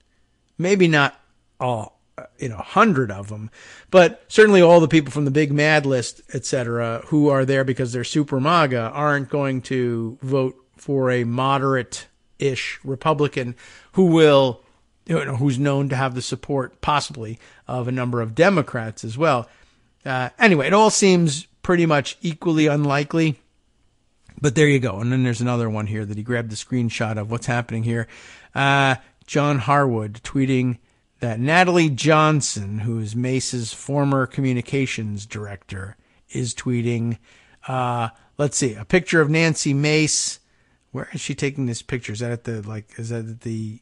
Speaker 2: Maybe not all, 100 of them, but certainly all the people from the big mad list, etc., who are there because they're super MAGA aren't going to vote for a moderate-ish Republican who will, who's known to have the support possibly of a number of Democrats as well. Anyway, it all seems pretty much equally unlikely, but there you go. And then there's another one here that he grabbed the screenshot of what's happening here. John Harwood tweeting that Natalie Johnson, who is Mace's former communications director, is tweeting, let's see, a picture of Nancy Mace. Where is she taking this picture? Is that at the,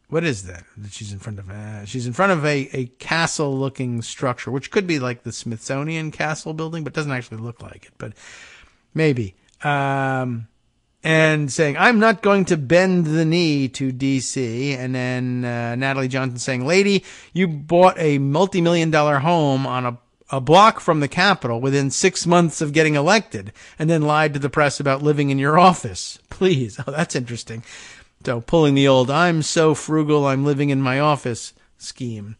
Speaker 2: what is that she's in front of? She's in front of a castle-looking structure, which could be like the Smithsonian Castle building, but doesn't actually look like it, but maybe. And saying, I'm not going to bend the knee to D.C. And then Natalie Johnson saying, lady, you bought a multi-million-dollar home on a block from the Capitol within 6 months of getting elected, and then lied to the press about living in your office. Please. Oh, that's interesting. So pulling the old, I'm so frugal, I'm living in my office scheme,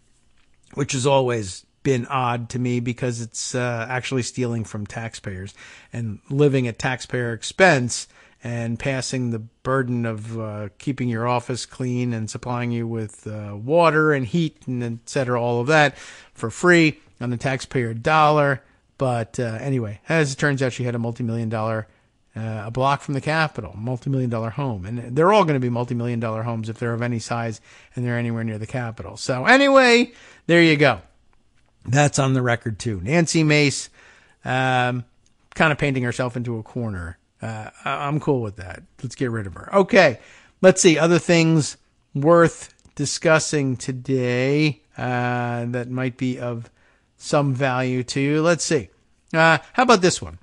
Speaker 2: which has always been odd to me because it's actually stealing from taxpayers and living at taxpayer expense and passing the burden of keeping your office clean and supplying you with water and heat and et cetera, all of that for free on the taxpayer dollar. But anyway, as it turns out, she had a multi-million-dollar, a block from the Capitol, multi-million-dollar home. And they're all going to be multi-million-dollar homes if they're of any size and they're anywhere near the Capitol. So anyway, there you go. That's on the record, too. Nancy Mace, kind of painting herself into a corner. I'm cool with that. Let's get rid of her. Okay, let's see. Other things worth discussing today that might be of some value to you. Let's see. How about this one?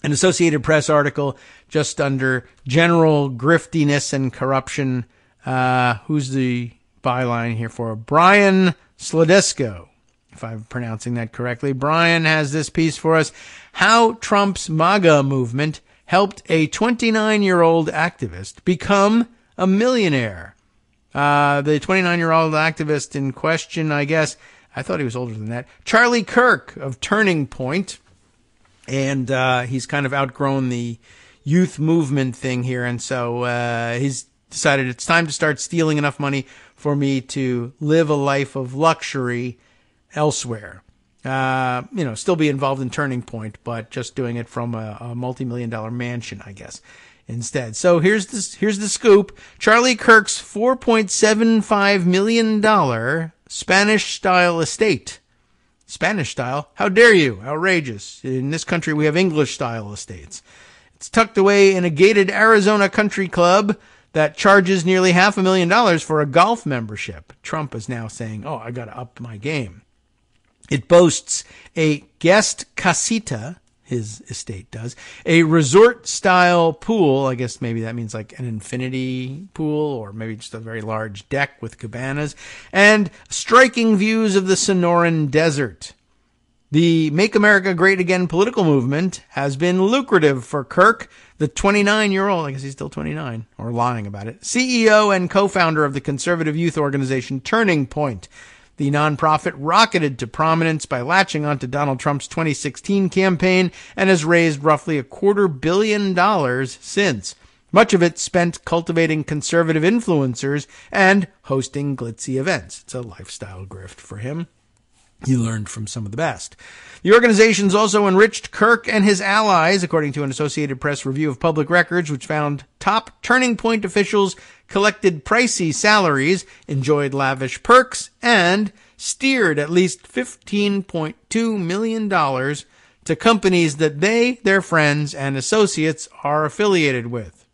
Speaker 2: An Associated Press article just under general griftiness and corruption. Who's the byline here for? Brian Sladesco, if I'm pronouncing that correctly. Brian has this piece for us. How Trump's MAGA movement helped a 29-year-old activist become a millionaire. The 29-year-old activist in question, I guess, I thought he was older than that, Charlie Kirk of Turning Point. And he's kind of outgrown the youth movement thing here. And so he's decided it's time to start stealing enough money for me to live a life of luxury elsewhere. Still be involved in Turning Point, but just doing it from a multi-million-dollar mansion, I guess, instead. So here's the scoop. Charlie Kirk's $4.75 million Spanish-style estate. Spanish style? How dare you? Outrageous. In this country, we have English-style estates. It's tucked away in a gated Arizona country club that charges nearly $500,000 for a golf membership. Trump is now saying, I got to up my game. It boasts a guest casita, his estate does, a resort-style pool. I guess maybe that means like an infinity pool, or maybe just a very large deck with cabanas, and striking views of the Sonoran Desert. The Make America Great Again political movement has been lucrative for Kirk, the 29-year-old, I guess he's still 29, or lying about it, CEO and co-founder of the conservative youth organization Turning Point. The nonprofit rocketed to prominence by latching onto Donald Trump's 2016 campaign and has raised roughly $250 million since. Much of it spent cultivating conservative influencers and hosting glitzy events. It's a lifestyle grift for him. He learned from some of the best. The organization's also enriched Kirk and his allies, according to an Associated Press review of public records, which found top Turning Point officials collected pricey salaries, enjoyed lavish perks, and steered at least $15.2 million to companies that they, their friends, and associates are affiliated with.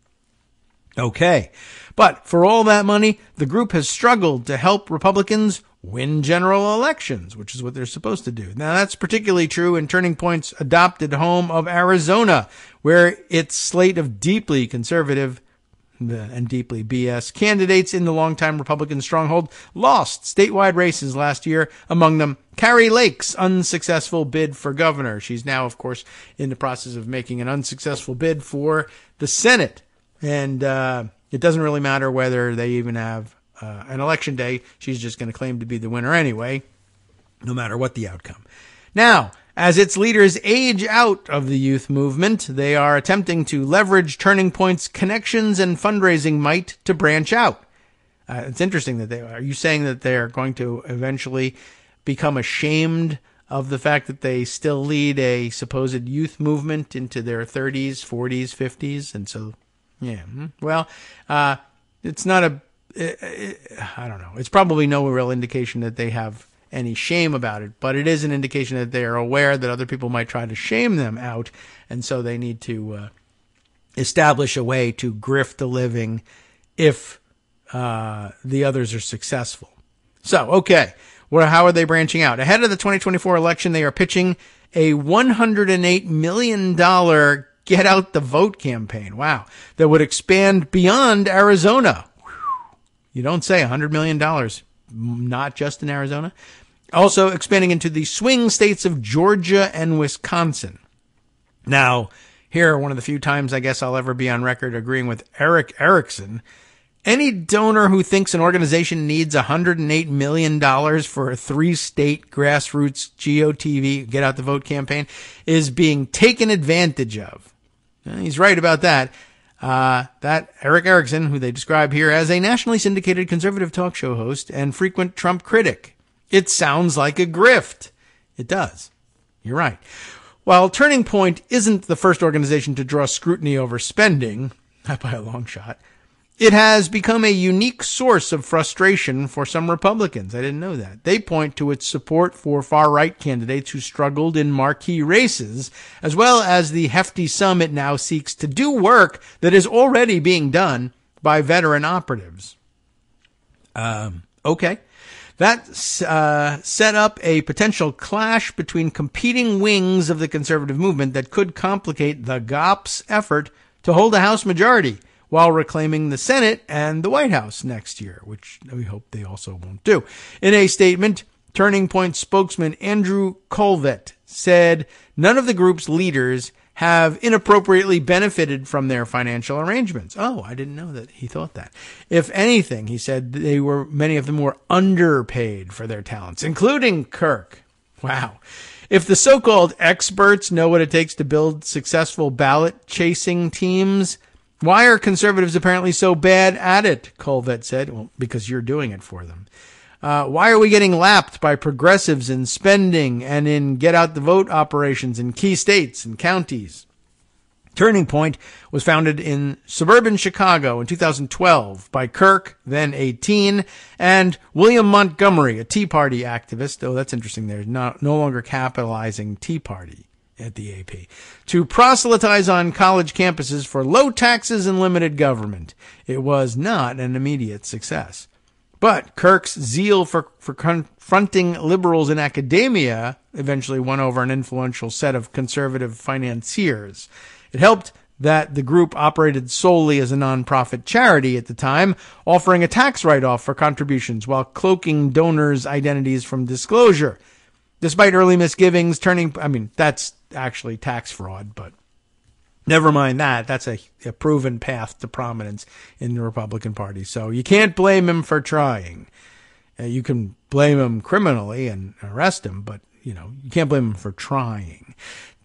Speaker 2: Okay, but for all that money, the group has struggled to help Republicans win general elections, which is what they're supposed to do. Now, that's particularly true in Turning Point's adopted home of Arizona, where its slate of deeply conservative and deeply BS candidates in the longtime Republican stronghold lost statewide races last year, among them Carrie Lake's unsuccessful bid for governor. She's now, of course, in the process of making an unsuccessful bid for the Senate. And it doesn't really matter whether they even have an election day. She's just going to claim to be the winner anyway, no matter what the outcome. Now, as its leaders age out of the youth movement, they are attempting to leverage Turning Point's connections and fundraising might to branch out. It's interesting that are you saying that they're going to eventually become ashamed of the fact that they still lead a supposed youth movement into their 30s, 40s, 50s? And so, yeah, well, it's not I don't know. It's probably no real indication that they have any shame about it, but it is an indication that they are aware that other people might try to shame them out, and so they need to establish a way to grift a living if the others are successful. So, okay, how are they branching out? Ahead of the 2024 election, they are pitching a $108 million Get Out the Vote campaign. Wow. That would expand beyond Arizona. You don't say. $100 million, not just in Arizona. Also expanding into the swing states of Georgia and Wisconsin. Now, here, one of the few times I guess I'll ever be on record agreeing with Eric Erickson. Any donor who thinks an organization needs $108 million for a 3-state grassroots GOTV, Get Out the Vote campaign, is being taken advantage of. He's right about that. That Eric Erickson, who they describe here as a nationally syndicated conservative talk show host and frequent Trump critic. It sounds like a grift. It does. You're right. While Turning Point isn't the first organization to draw scrutiny over spending, not by a long shot, it has become a unique source of frustration for some Republicans. I didn't know that. They point to its support for far-right candidates who struggled in marquee races, as well as the hefty sum it now seeks to do work that is already being done by veteran operatives. Okay. That set up a potential clash between competing wings of the conservative movement that could complicate the GOP's effort to hold a House majority while reclaiming the Senate and the White House next year, which we hope they also won't do. In a statement, Turning Point spokesman Andrew Colvett said none of the group's leaders have inappropriately benefited from their financial arrangements. Oh, I didn't know that he thought that. If anything, he said many of them were underpaid for their talents, including Kirk. Wow. If the so-called experts know what it takes to build successful ballot chasing teams, why are conservatives apparently so bad at it? Colvett said. Well, because you're doing it for them. Why are we getting lapped by progressives in spending and in get-out-the-vote operations in key states and counties? Turning Point was founded in suburban Chicago in 2012 by Kirk, then 18, and William Montgomery, a Tea Party activist. Oh, that's interesting. They're no longer capitalizing Tea Party at the AP, to proselytize on college campuses for low taxes and limited government. It was not an immediate success. But Kirk's zeal for confronting liberals in academia eventually won over an influential set of conservative financiers. It helped that the group operated solely as a nonprofit charity at the time, offering a tax write-off for contributions while cloaking donors' identities from disclosure. Despite early misgivings, that's actually tax fraud, but never mind that. That's a proven path to prominence in the Republican Party. So you can't blame him for trying. You can blame him criminally and arrest him, but, you can't blame him for trying.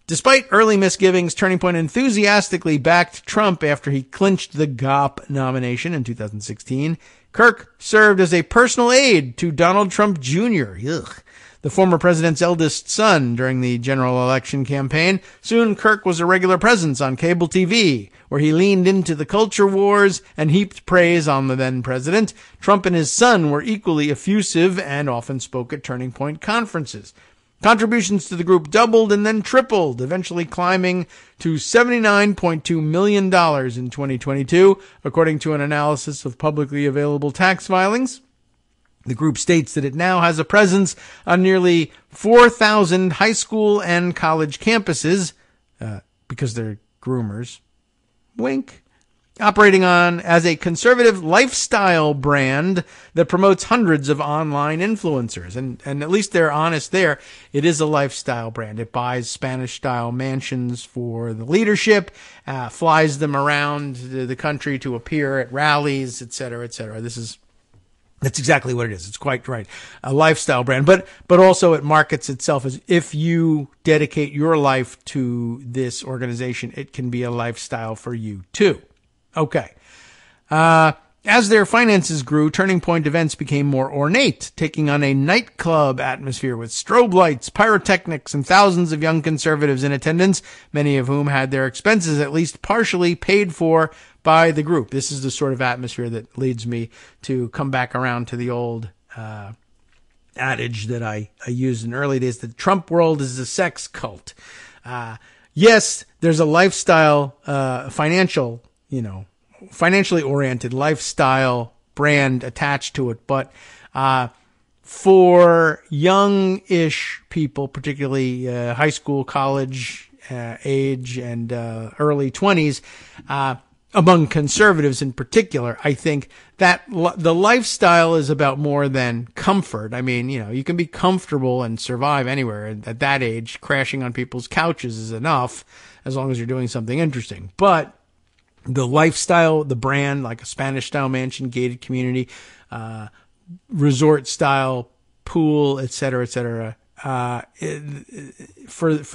Speaker 2: Despite early misgivings, Turning Point enthusiastically backed Trump after he clinched the GOP nomination in 2016. Kirk served as a personal aide to Donald Trump Jr., the former president's eldest son, during the general election campaign. Soon, Kirk was a regular presence on cable TV, where he leaned into the culture wars and heaped praise on the then president. Trump and his son were equally effusive and often spoke at Turning Point conferences. Contributions to the group doubled and then tripled, eventually climbing to $79.2 million in 2022, according to an analysis of publicly available tax filings. The group states that it now has a presence on nearly 4,000 high school and college campuses, because they're groomers. Wink. Operating as a conservative lifestyle brand that promotes hundreds of online influencers. And at least they're honest there. It is a lifestyle brand. It buys Spanish-style mansions for the leadership, flies them around the country to appear at rallies, et cetera, et cetera. That's exactly what it is. It's quite right. A lifestyle brand. But also it markets itself as, if you dedicate your life to this organization, it can be a lifestyle for you too. Okay. As their finances grew, Turning Point events became more ornate, taking on a nightclub atmosphere with strobe lights, pyrotechnics, and thousands of young conservatives in attendance, many of whom had their expenses at least partially paid for by the group. This is the sort of atmosphere that leads me to come back around to the old adage that I used in early days, that Trump world is a sex cult. Yes, there's a lifestyle, financially oriented lifestyle brand attached to it. But for young-ish people, particularly high school, college age, and early 20s, among conservatives in particular, I think that the lifestyle is about more than comfort. I mean, you can be comfortable and survive anywhere. At that age, crashing on people's couches is enough, as long as you're doing something interesting. But the lifestyle, the brand, like a Spanish-style mansion, gated community, resort-style pool, et cetera, for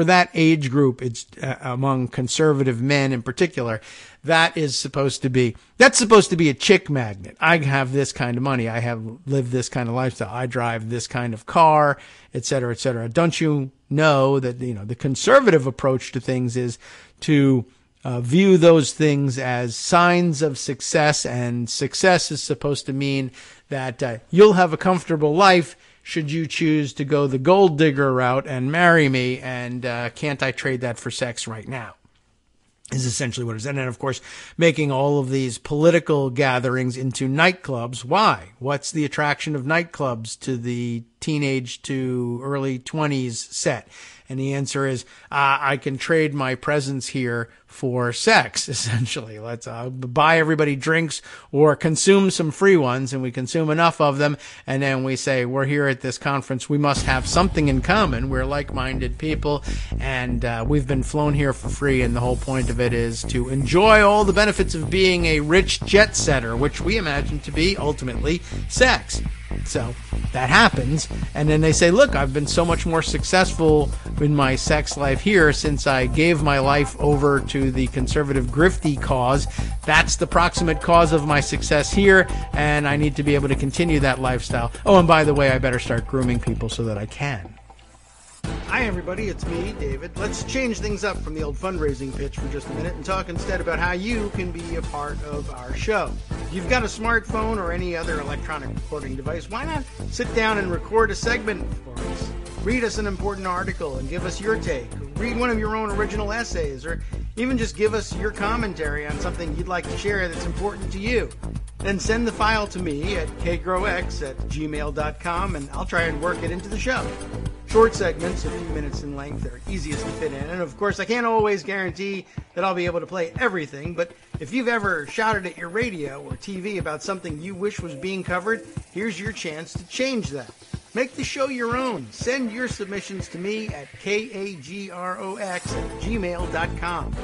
Speaker 2: that age group, it's among conservative men in particular, that's supposed to be a chick magnet. I have this kind of money. I have lived this kind of lifestyle. I drive this kind of car, et cetera, et cetera. Don't you know that, the conservative approach to things is to view those things as signs of success, and success is supposed to mean that you'll have a comfortable life should you choose to go the gold digger route and marry me, and can't I trade that for sex right now? Is essentially what it is. And then, of course, making all of these political gatherings into nightclubs. Why? What's the attraction of nightclubs to the teenage to early 20s set? And the answer is, I can trade my presence here for sex, essentially. Let's buy everybody drinks or consume some free ones, and we consume enough of them, and then we say, we're here at this conference. We must have something in common. We're like-minded people, and we've been flown here for free, and the whole point of it is to enjoy all the benefits of being a rich jet setter, which we imagine to be ultimately sex. So that happens, and then they say, look, I've been so much more successful in my sex life here since I gave my life over to the conservative grifty cause. That's the proximate cause of my success here, and I need to be able to continue that lifestyle. Oh, and by the way, I better start grooming people so that I can. Hi, everybody. It's me, David. Let's change things up from the old fundraising pitch for just a minute and talk instead about how you can be a part of our show. If you've got a smartphone or any other electronic recording device, why not sit down and record a segment for us? Read us an important article and give us your take. Read one of your own original essays, or even just give us your commentary on something you'd like to share that's important to you. Then send the file to me at kagrox@gmail.com, and I'll try and work it into the show. Short segments, a few minutes in length, are easiest to fit in. And of course, I can't always guarantee that I'll be able to play everything, but if you've ever shouted at your radio or TV about something you wish was being covered, here's your chance to change that. Make the show your own. Send your submissions to me at kagrox@gmail.com.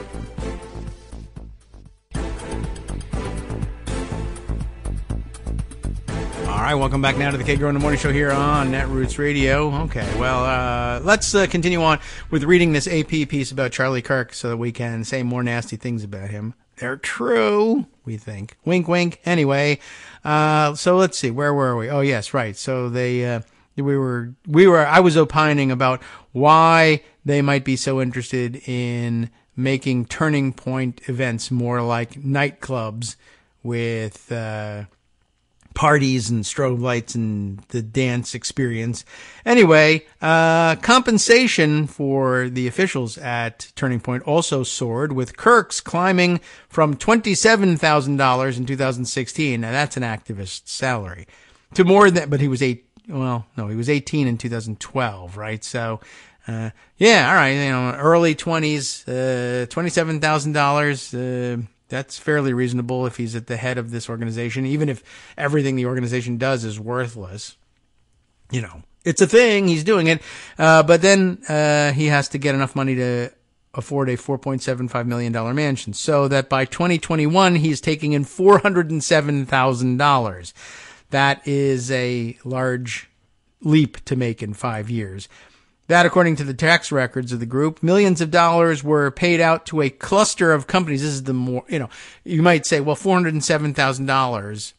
Speaker 2: All right, welcome back now to the Kagro in the Morning Show here on Netroots Radio. Okay, well, let's continue on with reading this AP piece about Charlie Kirk so that we can say more nasty things about him. They're true, we think. Wink, wink. Anyway, so let's see. Where were we? Oh, yes, right. So I was opining about why they might be so interested in making Turning Point events more like nightclubs with parties and strobe lights and the dance experience. Anyway, compensation for the officials at Turning Point also soared, with Kirk's climbing from $27,000 in 2016, and that's an activist's salary, to more than, but he was he was 18 in 2012, right? So, yeah, all right, early 20s, $27,000, that's fairly reasonable if he's at the head of this organization, even if everything the organization does is worthless. It's a thing, he's doing it, but then he has to get enough money to afford a $4.75 million mansion, so that by 2021, he's taking in $407,000. That is a large leap to make in 5 years. That, according to the tax records of the group, millions of dollars were paid out to a cluster of companies. This is the more, you might say, well, $407,000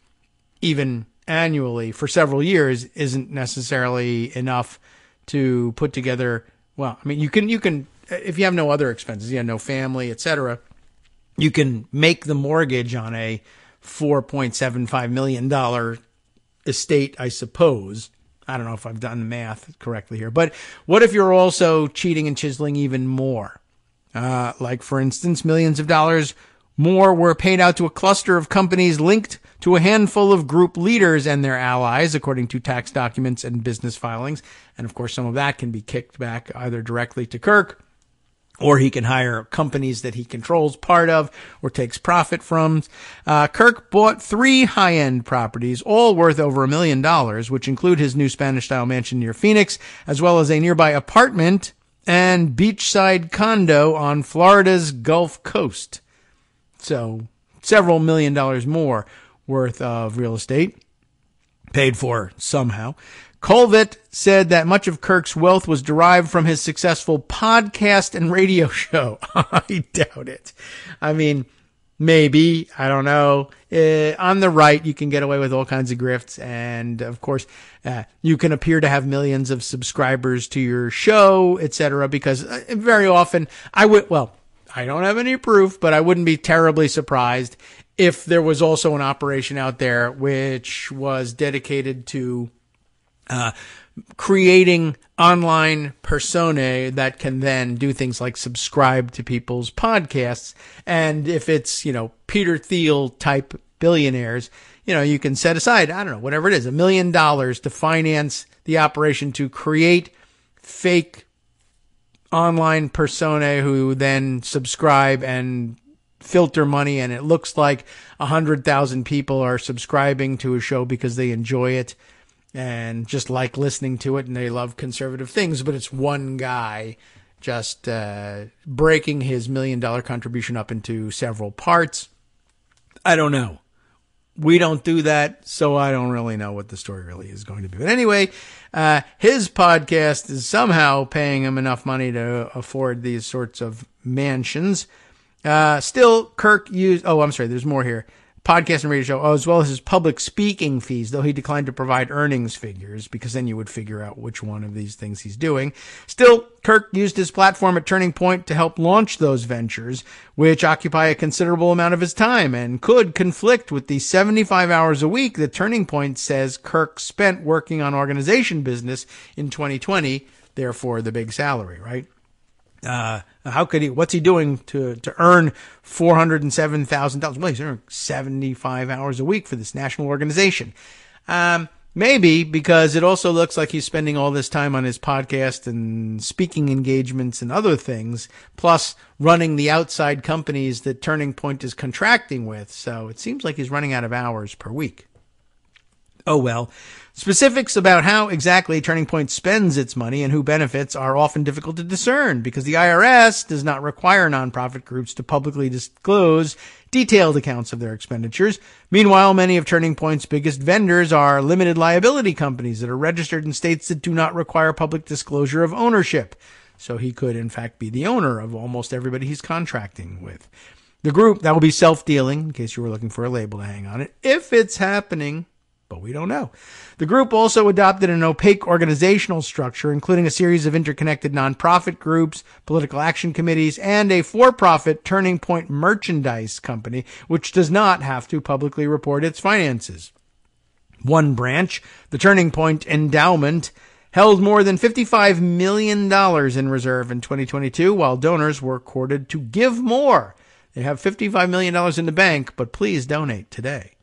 Speaker 2: even annually for several years isn't necessarily enough to put together. Well, I mean, you can, if you have no other expenses, you have no family, etc., you can make the mortgage on a $4.75 million estate, I suppose. I don't know if I've done the math correctly here, but what if you're also cheating and chiseling even more? Like, for instance, millions of dollars more were paid out to a cluster of companies linked to a handful of group leaders and their allies, according to tax documents and business filings. And of course, some of that can be kicked back either directly to Kirk, or he can hire companies that he controls part of or takes profit from. Kirk bought 3 high-end properties, all worth over $1 million, which include his new Spanish-style mansion near Phoenix, as well as a nearby apartment and beachside condo on Florida's Gulf Coast. So several $1 million more worth of real estate paid for somehow. Colvett said that much of Kirk's wealth was derived from his successful podcast and radio show. I doubt it. I mean, maybe. I don't know. On the right, you can get away with all kinds of grifts. And, of course, you can appear to have millions of subscribers to your show, etc. Because very often I don't have any proof, but I wouldn't be terribly surprised if there was also an operation out there which was dedicated to creating online personae that can then do things like subscribe to people's podcasts. And if it's, Peter Thiel type billionaires, you can set aside, I don't know, whatever it is, $1 million to finance the operation to create fake online personae who then subscribe and filter money. And it looks like 100,000 people are subscribing to a show because they enjoy it and just like listening to it, and they love conservative things, but it's one guy just breaking his $1 million contribution up into several parts. I don't know. We don't do that, so I don't really know what the story really is going to be. But anyway, his podcast is somehow paying him enough money to afford these sorts of mansions. Still, Kirk used... Oh, I'm sorry, there's more here. Podcast and radio show, as well as his public speaking fees, though he declined to provide earnings figures, because then you would figure out which one of these things he's doing. Still, Kirk used his platform at Turning Point to help launch those ventures, which occupy a considerable amount of his time and could conflict with the 75 hours a week that Turning Point says Kirk spent working on organization business in 2020, therefore the big salary, right? How could he, what's he doing to earn $407,000? Well, he's earning 75 hours a week for this national organization. Maybe because it also looks like he's spending all this time on his podcast and speaking engagements and other things, plus running the outside companies that Turning Point is contracting with. So it seems like he's running out of hours per week. Oh, well. Specifics about how exactly Turning Point spends its money and who benefits are often difficult to discern because the IRS does not require nonprofit groups to publicly disclose detailed accounts of their expenditures. Meanwhile, many of Turning Point's biggest vendors are limited liability companies that are registered in states that do not require public disclosure of ownership. So he could, in fact, be the owner of almost everybody he's contracting with. The group, that will be self-dealing, in case you were looking for a label to hang on it, if it's happening. But we don't know. The group also adopted an opaque organizational structure, including a series of interconnected nonprofit groups, political action committees, and a for-profit Turning Point merchandise company, which does not have to publicly report its finances. One branch, the Turning Point Endowment, held more than $55 million in reserve in 2022, while donors were courted to give more. They have $55 million in the bank, but please donate today.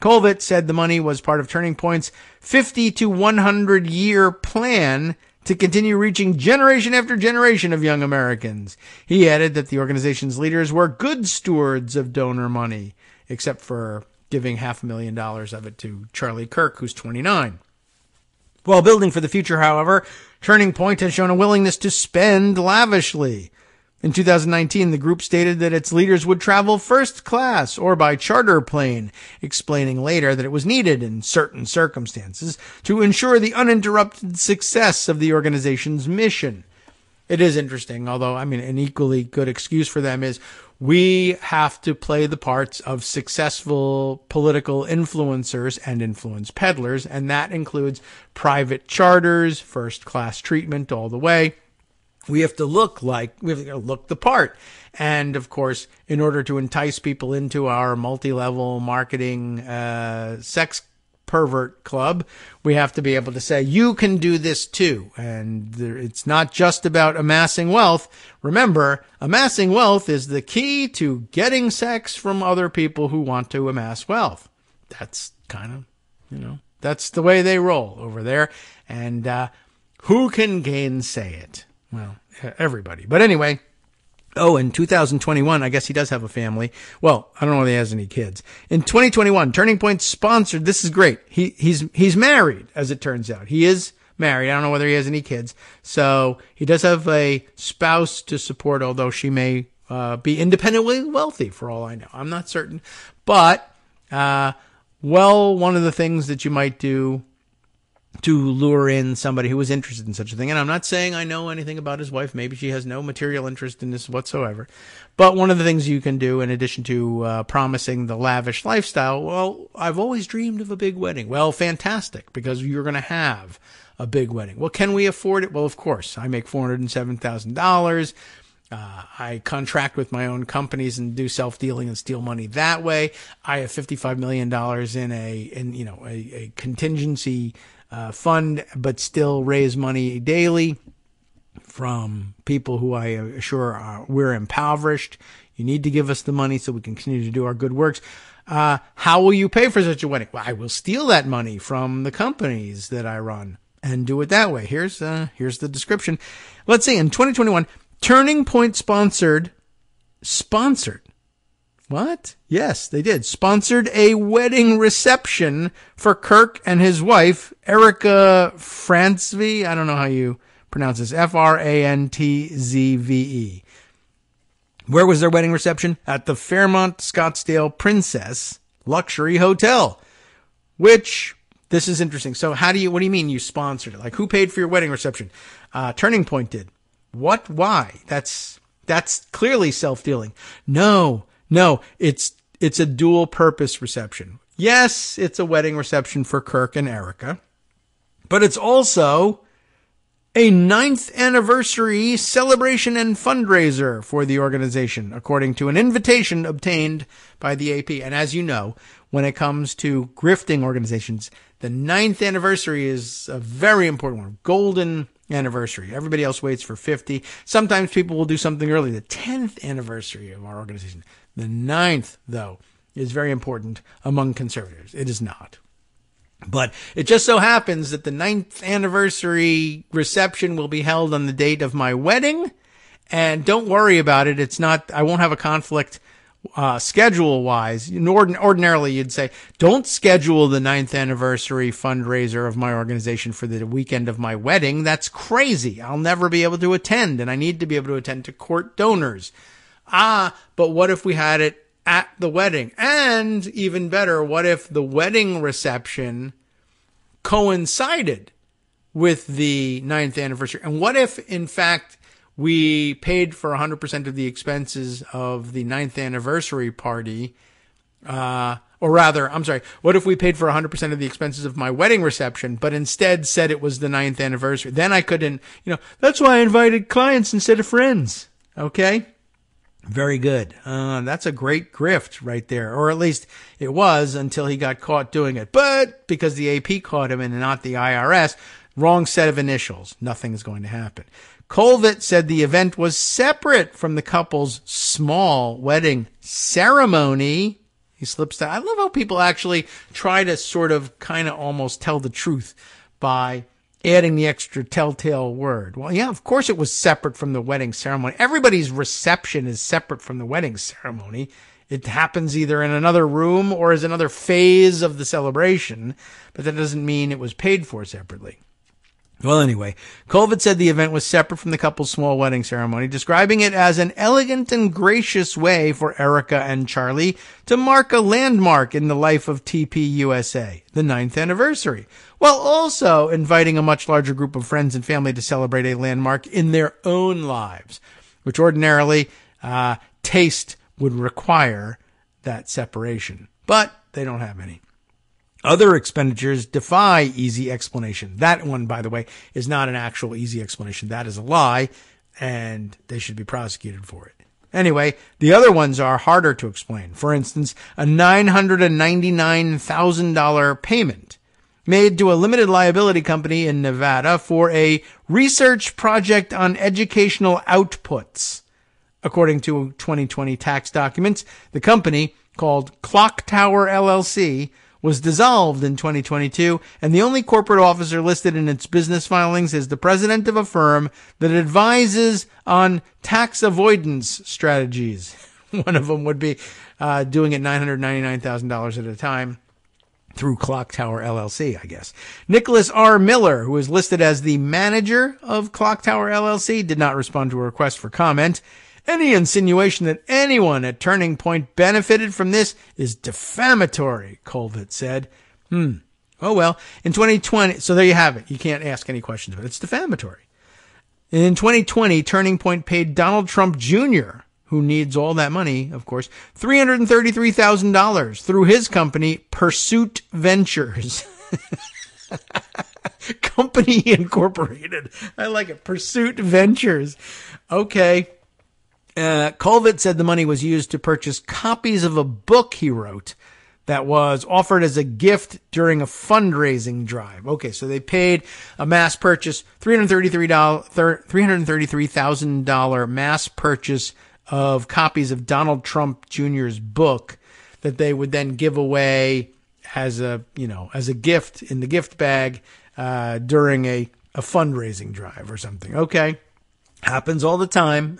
Speaker 2: Colvett said the money was part of Turning Point's 50 to 100 year plan to continue reaching generation after generation of young Americans. He added that the organization's leaders were good stewards of donor money, except for giving $500,000 of it to Charlie Kirk, who's 29. While building for the future, however, Turning Point has shown a willingness to spend lavishly. In 2019, the group stated that its leaders would travel first class or by charter plane, explaining later that it was needed in certain circumstances to ensure the uninterrupted success of the organization's mission. It is interesting, although, an equally good excuse for them is we have to play the parts of successful political influencers and influence peddlers, and that includes private charters, first class treatment all the way. We have to look the part. And of course, in order to entice people into our multi-level marketing, sex pervert club, we have to be able to say, you can do this too. And it's not just about amassing wealth. Remember, amassing wealth is the key to getting sex from other people who want to amass wealth. That's kind of, that's the way they roll over there. And, who can gainsay it? Well, everybody. But anyway, in 2021, I guess he does have a family. Well, I don't know whether he has any kids. In 2021, Turning Point sponsored, this is great. He's married, as it turns out. He is married. I don't know whether he has any kids. So he does have a spouse to support, although she may be independently wealthy for all I know. I'm not certain. But, one of the things that you might do to lure in somebody who was interested in such a thing. And I'm not saying I know anything about his wife. Maybe she has no material interest in this whatsoever. But one of the things you can do, in addition to promising the lavish lifestyle, well, I've always dreamed of a big wedding. Well, fantastic, because you're going to have a big wedding. Well, can we afford it? Well, of course. I make $407,000. I contract with my own companies and do self-dealing and steal money that way. I have $55 million in a contingency fund, but still raise money daily from people who I assure we're impoverished. You need to give us the money so we can continue to do our good works. How will you pay for such a wedding? Well, I will steal that money from the companies that I run and do it that way. Here's the description. Let's see. In 2021, Turning Point sponsored. What? Yes, they did. Sponsored a wedding reception for Kirk and his wife, Erica Frantzve. I don't know how you pronounce this. Frantzve. Where was their wedding reception? At the Fairmont Scottsdale Princess Luxury Hotel, which, this is interesting. So what do you mean you sponsored it? Like, who paid for your wedding reception? Turning Point did. What? Why? That's clearly self-dealing. No, it's a dual purpose reception. Yes, it's a wedding reception for Kirk and Erica, but it's also a 9th anniversary celebration and fundraiser for the organization, according to an invitation obtained by the AP. And as you know, when it comes to grifting organizations, the 9th anniversary is a very important one. Golden anniversary. Everybody else waits for 50. Sometimes people will do something early. The 10th anniversary of our organization. The 9th, though, is very important among conservatives. It is not. But it just so happens that the 9th anniversary reception will be held on the date of my wedding. And don't worry about it. It's not, I won't have a conflict schedule-wise. Ordinarily, you'd say, don't schedule the 9th anniversary fundraiser of my organization for the weekend of my wedding. That's crazy. I'll never be able to attend, and I need to be able to attend to court donors. But what if we had it at the wedding? And even better, what if the wedding reception coincided with the 9th anniversary? And what if, in fact, we paid for 100% of the expenses of the 9th anniversary party, what if we paid for 100% of the expenses of my wedding reception, but instead said it was the 9th anniversary? Then I couldn't, that's why I invited clients instead of friends. Okay? Very good. That's a great grift right there. Or at least it was until he got caught doing it. But because the AP caught him and not the IRS, wrong set of initials. Nothing is going to happen. Colvett said the event was separate from the couple's small wedding ceremony. He slips that. I love how people actually try to sort of kind of almost tell the truth by adding the extra telltale word. Well, yeah, of course it was separate from the wedding ceremony. Everybody's reception is separate from the wedding ceremony. It happens either in another room or as another phase of the celebration, but that doesn't mean it was paid for separately. Well, anyway, Colvett said the event was separate from the couple's small wedding ceremony, describing it as an elegant and gracious way for Erica and Charlie to mark a landmark in the life of TPUSA, the 9th anniversary, while also inviting a much larger group of friends and family to celebrate a landmark in their own lives, which ordinarily taste would require that separation. But they don't have any. Other expenditures defy easy explanation. That one, by the way, is not an actual easy explanation. That is a lie, and they should be prosecuted for it. Anyway, the other ones are harder to explain. For instance, a $999,000 payment made to a limited liability company in Nevada for a research project on educational outputs. According to 2020 tax documents, the company, called Clock Tower LLC, was dissolved in 2022, and the only corporate officer listed in its business filings is the president of a firm that advises on tax avoidance strategies. One of them would be doing it $999,000 at a time through Clock Tower LLC, I guess. Nicholas R. Miller, who is listed as the manager of Clock Tower LLC, did not respond to a request for comment. Any insinuation that anyone at Turning Point benefited from this is defamatory, Colvett said. Oh, well, in 2020, so there you have it. You can't ask any questions about it. It's defamatory. In 2020, Turning Point paid Donald Trump Jr., who needs all that money, of course, $333,000 through his company, Pursuit Ventures. Company Incorporated. I like it. Pursuit Ventures. Okay. Colvett said the money was used to purchase copies of a book he wrote that was offered as a gift during a fundraising drive. Okay, so they paid a mass purchase, $333,000 mass purchase of copies of Donald Trump Jr.'s book that they would then give away as a gift in the gift bag during a fundraising drive or something. Okay. Happens all the time.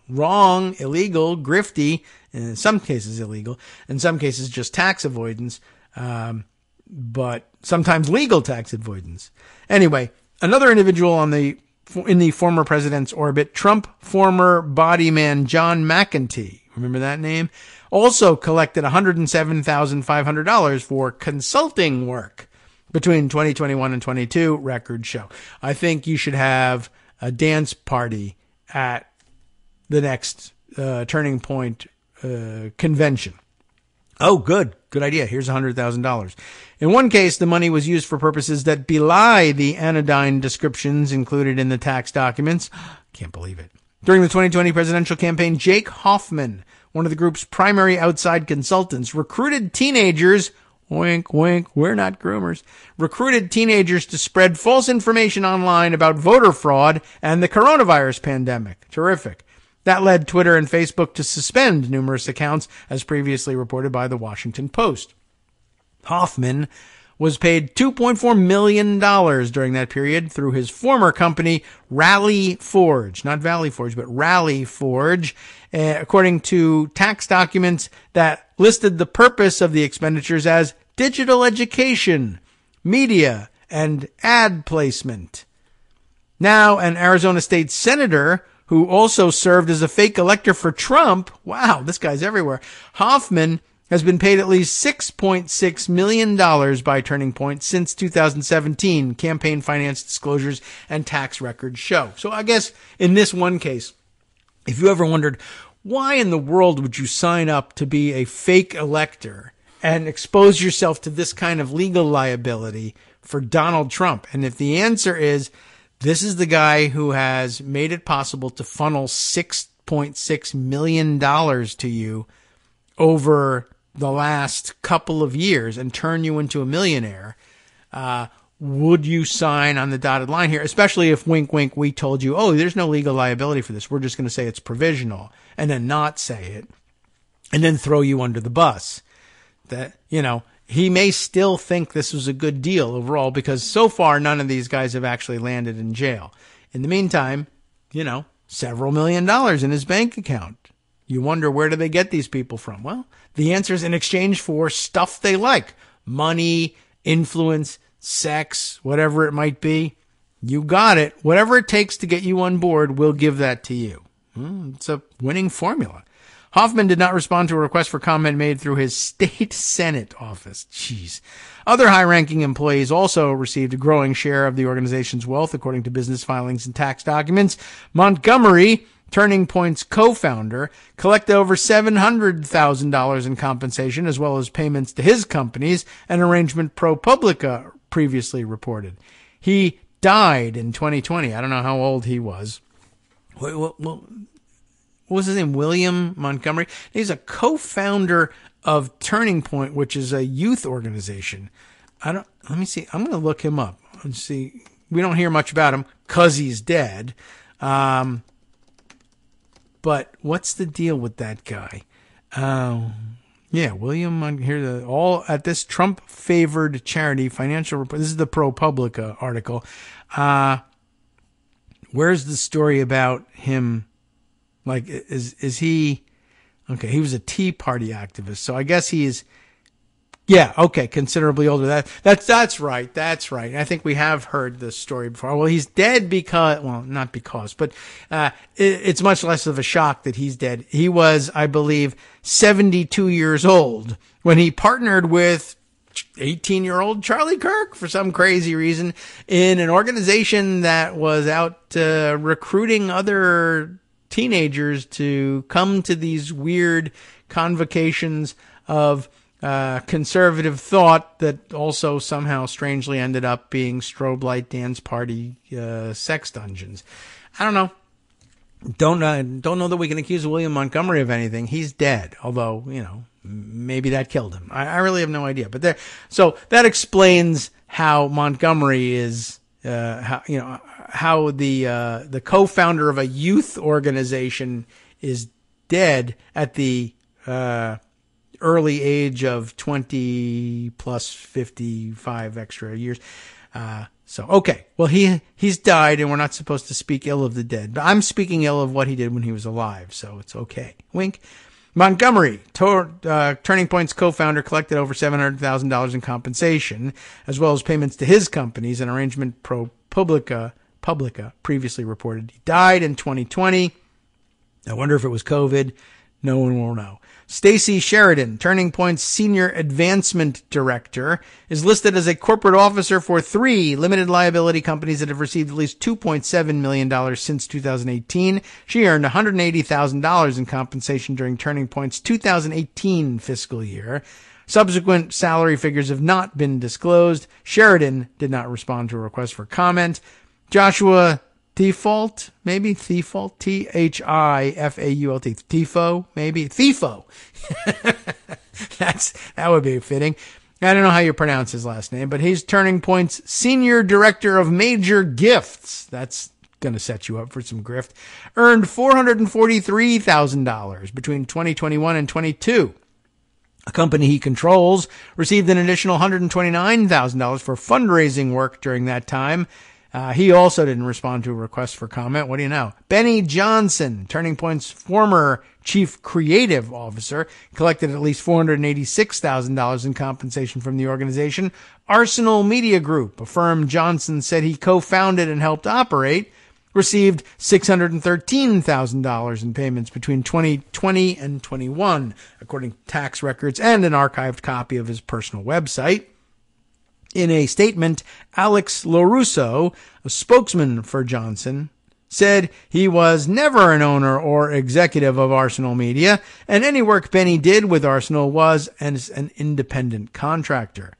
Speaker 2: Wrong, illegal, grifty, in some cases illegal, in some cases just tax avoidance, but sometimes legal tax avoidance. Anyway, another individual in the former president's orbit, Trump former body man John McEntee, remember that name? Also collected $107,500 for consulting work between 2021 and 22, records show. I think you should have a dance party at the next Turning Point convention. Oh, good idea. Here's $100,000. In one case, the money was used for purposes that belie the anodyne descriptions included in the tax documents. Can't believe it. During the 2020 presidential campaign, Jake Hoffman, one of the group's primary outside consultants, recruited teenagers, wink, wink, we're not groomers, recruited teenagers to spread false information online about voter fraud and the coronavirus pandemic. Terrific. That led Twitter and Facebook to suspend numerous accounts, as previously reported by the Washington Post. Hoffman was paid $2.4 million during that period through his former company, Rally Forge. Not Valley Forge, but Rally Forge, according to tax documents that listed the purpose of the expenditures as digital education, media, and ad placement. Now, an Arizona state senator who also served as a fake elector for Trump, wow, this guy's everywhere, Hoffman has been paid at least $6.6 million by Turning Point since 2017, campaign finance disclosures and tax records show. So I guess in this one case, if you ever wondered, why in the world would you sign up to be a fake elector and expose yourself to this kind of legal liability for Donald Trump? And if the answer is, this is the guy who has made it possible to funnel $6.6 million to you over the last couple of years and turn you into a millionaire, would you sign on the dotted line here? Especially if, wink, wink, we told you, oh, there's no legal liability for this. We're just going to say it's provisional and then not say it and then throw you under the bus. That, he may still think this was a good deal overall because so far none of these guys have actually landed in jail. In the meantime, several $1 million in his bank account. You wonder, where do they get these people from? Well, the answer is in exchange for stuff they like. Money, influence, sex, whatever it might be. You got it. Whatever it takes to get you on board, we'll give that to you. It's a winning formula. Hoffman did not respond to a request for comment made through his state Senate office. Jeez. Other high-ranking employees also received a growing share of the organization's wealth, according to business filings and tax documents. Montgomery, Turning Point's co-founder, collected over $700,000 in compensation, as well as payments to his companies, an arrangement ProPublica previously reported. He died in 2020. I don't know how old he was. What was his name? William Montgomery. He's a co-founder of Turning Point, which is a youth organization. Let me see. I'm going to look him up and see. We don't hear much about him because he's dead. But what's the deal with that guy? William, here, all at this Trump-favored charity financial report. This is the ProPublica article. Where's the story about him? Like, is he, okay, he was a Tea Party activist. So I guess he's, considerably older. That's right. I think we have heard this story before. Well, he's dead not because, but it's much less of a shock that he's dead. He was, I believe, 72 years old when he partnered with 18-year-old Charlie Kirk for some crazy reason in an organization that was out recruiting other teenagers to come to these weird convocations of conservative thought that also somehow strangely ended up being strobe light dance party sex dungeons. I don't know. Don't know that we can accuse William Montgomery of anything. He's dead, although, maybe that killed him. I really have no idea. But so that explains how Montgomery is, how the co-founder of a youth organization is dead at the early age of 20 plus 55 extra years. Okay. Well, he's died and we're not supposed to speak ill of the dead, but I'm speaking ill of what he did when he was alive. So it's okay. Wink. Montgomery, Turning Point's co-founder, collected over $700,000 in compensation, as well as payments to his companies, an arrangement Publica previously reported. He died in 2020. I wonder if it was COVID. No one will know. Stacy Sheridan, Turning Point's Senior Advancement Director, is listed as a corporate officer for 3 limited liability companies that have received at least $2.7 million since 2018. She earned $180,000 in compensation during Turning Point's 2018 fiscal year. Subsequent salary figures have not been disclosed. Sheridan did not respond to a request for comment. Joshua Thifault, maybe Thifault, Thifault, Thifo, maybe Thifo. That would be fitting. I don't know how you pronounce his last name, but he's Turning Point's Senior Director of Major Gifts. That's going to set you up for some grift. Earned $443,000 between 2021 and 22. A company he controls received an additional $129,000 for fundraising work during that time. He also didn't respond to a request for comment. What do you know? Benny Johnson, Turning Point's former chief creative officer, collected at least $486,000 in compensation from the organization. Arsenal Media Group, a firm Johnson said he co-founded and helped operate, received $613,000 in payments between 2020 and 21, according to tax records and an archived copy of his personal website. In a statement, Alex LaRusso, a spokesman for Johnson, said he was never an owner or executive of Arsenal Media, and any work Benny did with Arsenal was as an independent contractor.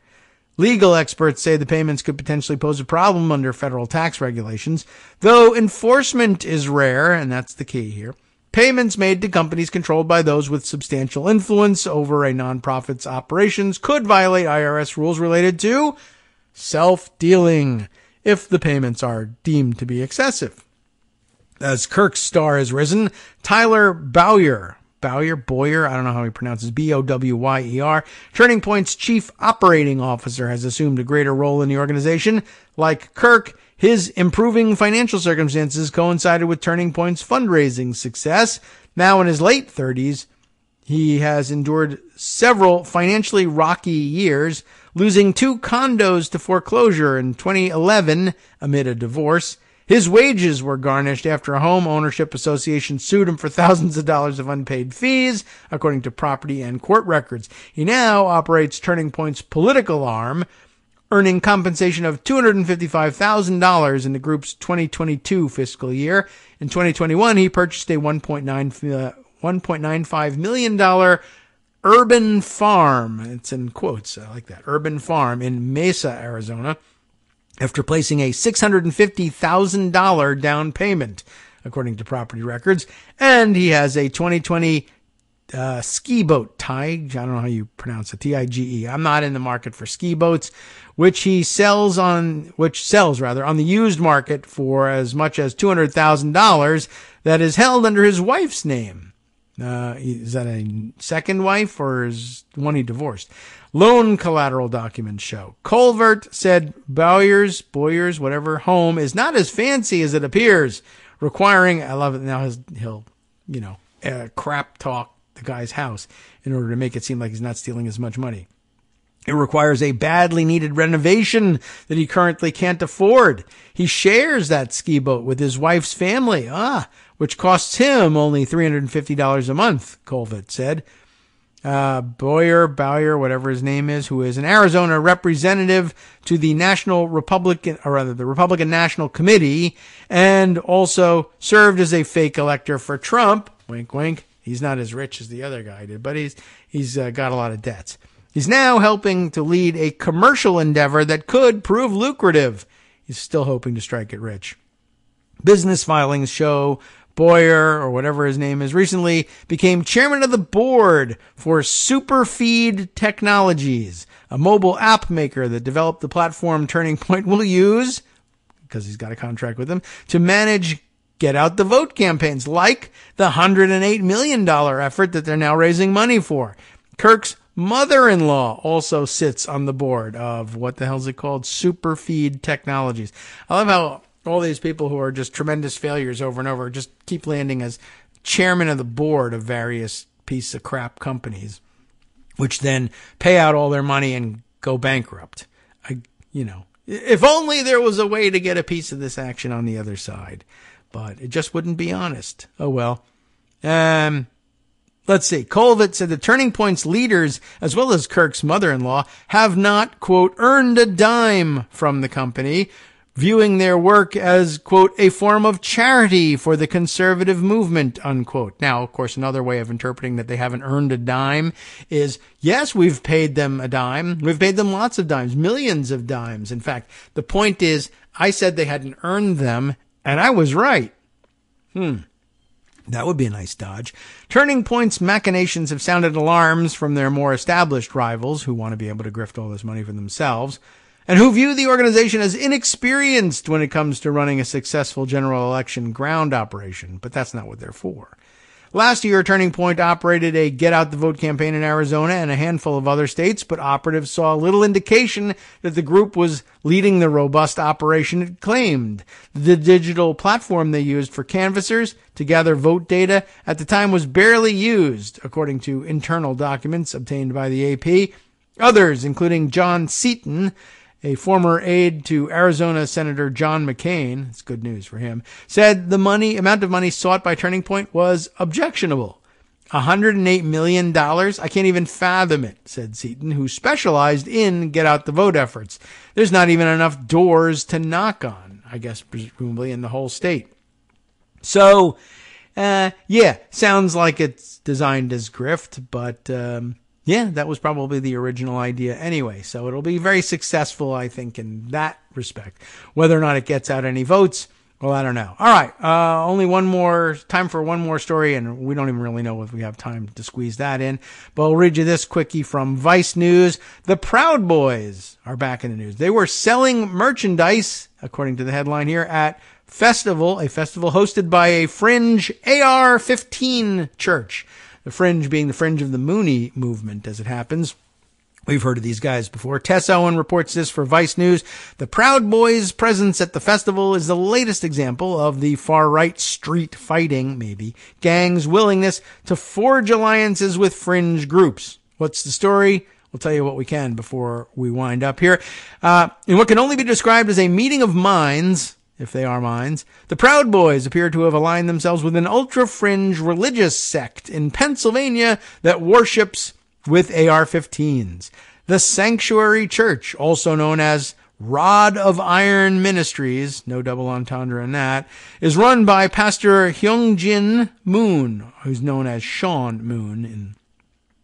Speaker 2: Legal experts say the payments could potentially pose a problem under federal tax regulations, though enforcement is rare, and that's the key here. Payments made to companies controlled by those with substantial influence over a nonprofit's operations could violate IRS rules related to self-dealing if the payments are deemed to be excessive. As Kirk's star has risen, Tyler Bowyer, I don't know how he pronounces Bowyer, Turning Point's chief operating officer, has assumed a greater role in the organization. Like Kirk, his improving financial circumstances coincided with Turning Point's fundraising success. Now in his late 30s, he has endured several financially rocky years, losing 2 condos to foreclosure in 2011 amid a divorce. His wages were garnished after a home ownership association sued him for thousands of dollars of unpaid fees, according to property and court records. He now operates Turning Point's political arm, earning compensation of $255,000 in the group's 2022 fiscal year. In 2021, he purchased a $1.95 million urban farm. It's in quotes. I like that. Urban farm in Mesa, Arizona, after placing a $650,000 down payment, according to property records. And he has a 2020 ski boat, Tige. I don't know how you pronounce it, Tige. I'm not in the market for ski boats, which sells on the used market for as much as $200,000 that is held under his wife's name. Is that a second wife or is one he divorced? Loan collateral documents show. Colvert said Bowyer's, whatever, home is not as fancy as it appears, requiring, I love it now, he'll crap talk the guy's house in order to make it seem like he's not stealing as much money. It requires a badly needed renovation that he currently can't afford. He shares that ski boat with his wife's family, which costs him only $350 a month, Colvert said. Bowyer, whatever his name is, who is an Arizona representative to the the Republican National Committee, and also served as a fake elector for Trump. Wink, wink. He's not as rich as the other guy did, but he's got a lot of debts. He's now helping to lead a commercial endeavor that could prove lucrative. He's still hoping to strike it rich. Business filings show Bowyer, or whatever his name is, recently became chairman of the board for Superfeed Technologies, a mobile app maker that developed the platform Turning Point will use, because he's got a contract with them, to manage get out the vote campaigns, like the $108 million effort that they're now raising money for. Kirk's mother-in-law also sits on the board of, what the hell is it called? Superfeed Technologies. I love how all these people who are just tremendous failures over and over just keep landing as chairman of the board of various piece of crap companies, which then pay out all their money and go bankrupt. If only there was a way to get a piece of this action on the other side, but it just wouldn't be honest. Oh well. Let's see. Colvett said the Turning Point's leaders, as well as Kirk's mother-in-law, have not, quote, earned a dime from the company, viewing their work as, quote, a form of charity for the conservative movement, unquote. Now, of course, another way of interpreting that they haven't earned a dime is, yes, we've paid them a dime. We've paid them lots of dimes, millions of dimes. In fact, the point is, I said they hadn't earned them, and I was right. That would be a nice dodge. Turning Point's machinations have sounded alarms from their more established rivals, who want to be able to grift all this money for themselves, and who view the organization as inexperienced when it comes to running a successful general election ground operation. But that's not what they're for. Last year, Turning Point operated a Get Out the Vote campaign in Arizona and a handful of other states, but operatives saw little indication that the group was leading the robust operation it claimed. The digital platform they used for canvassers to gather vote data at the time was barely used, according to internal documents obtained by the AP. Others, including John Seaton, a former aide to Arizona Senator John McCain, it's good news for him, said the amount of money sought by Turning Point was objectionable. $108 million? I can't even fathom it, said Seaton, who specialized in get out the vote efforts. There's not even enough doors to knock on, I guess, presumably in the whole state. So, sounds like it's designed as grift, but, that was probably the original idea anyway. So it'll be very successful, I think, in that respect. Whether or not it gets out any votes, well, I don't know. All right. Time for one more story, and we don't even really know if we have time to squeeze that in. But I'll read you this quickie from Vice News. The Proud Boys are back in the news. They were selling merchandise, according to the headline here, at a festival hosted by a fringe AR-15 church. The fringe being the fringe of the Mooney movement, as it happens. We've heard of these guys before. Tess Owen reports this for Vice News. The Proud Boys' presence at the festival is the latest example of the far-right street fighting, gang's willingness to forge alliances with fringe groups. What's the story? We'll tell you what we can before we wind up here. In what can only be described as a meeting of minds, if they are minds, the Proud Boys appear to have aligned themselves with an ultra-fringe religious sect in Pennsylvania that worships with AR-15s. The Sanctuary Church, also known as Rod of Iron Ministries, no double entendre in that, is run by Pastor Hyungjin Moon, who's known as Sean Moon in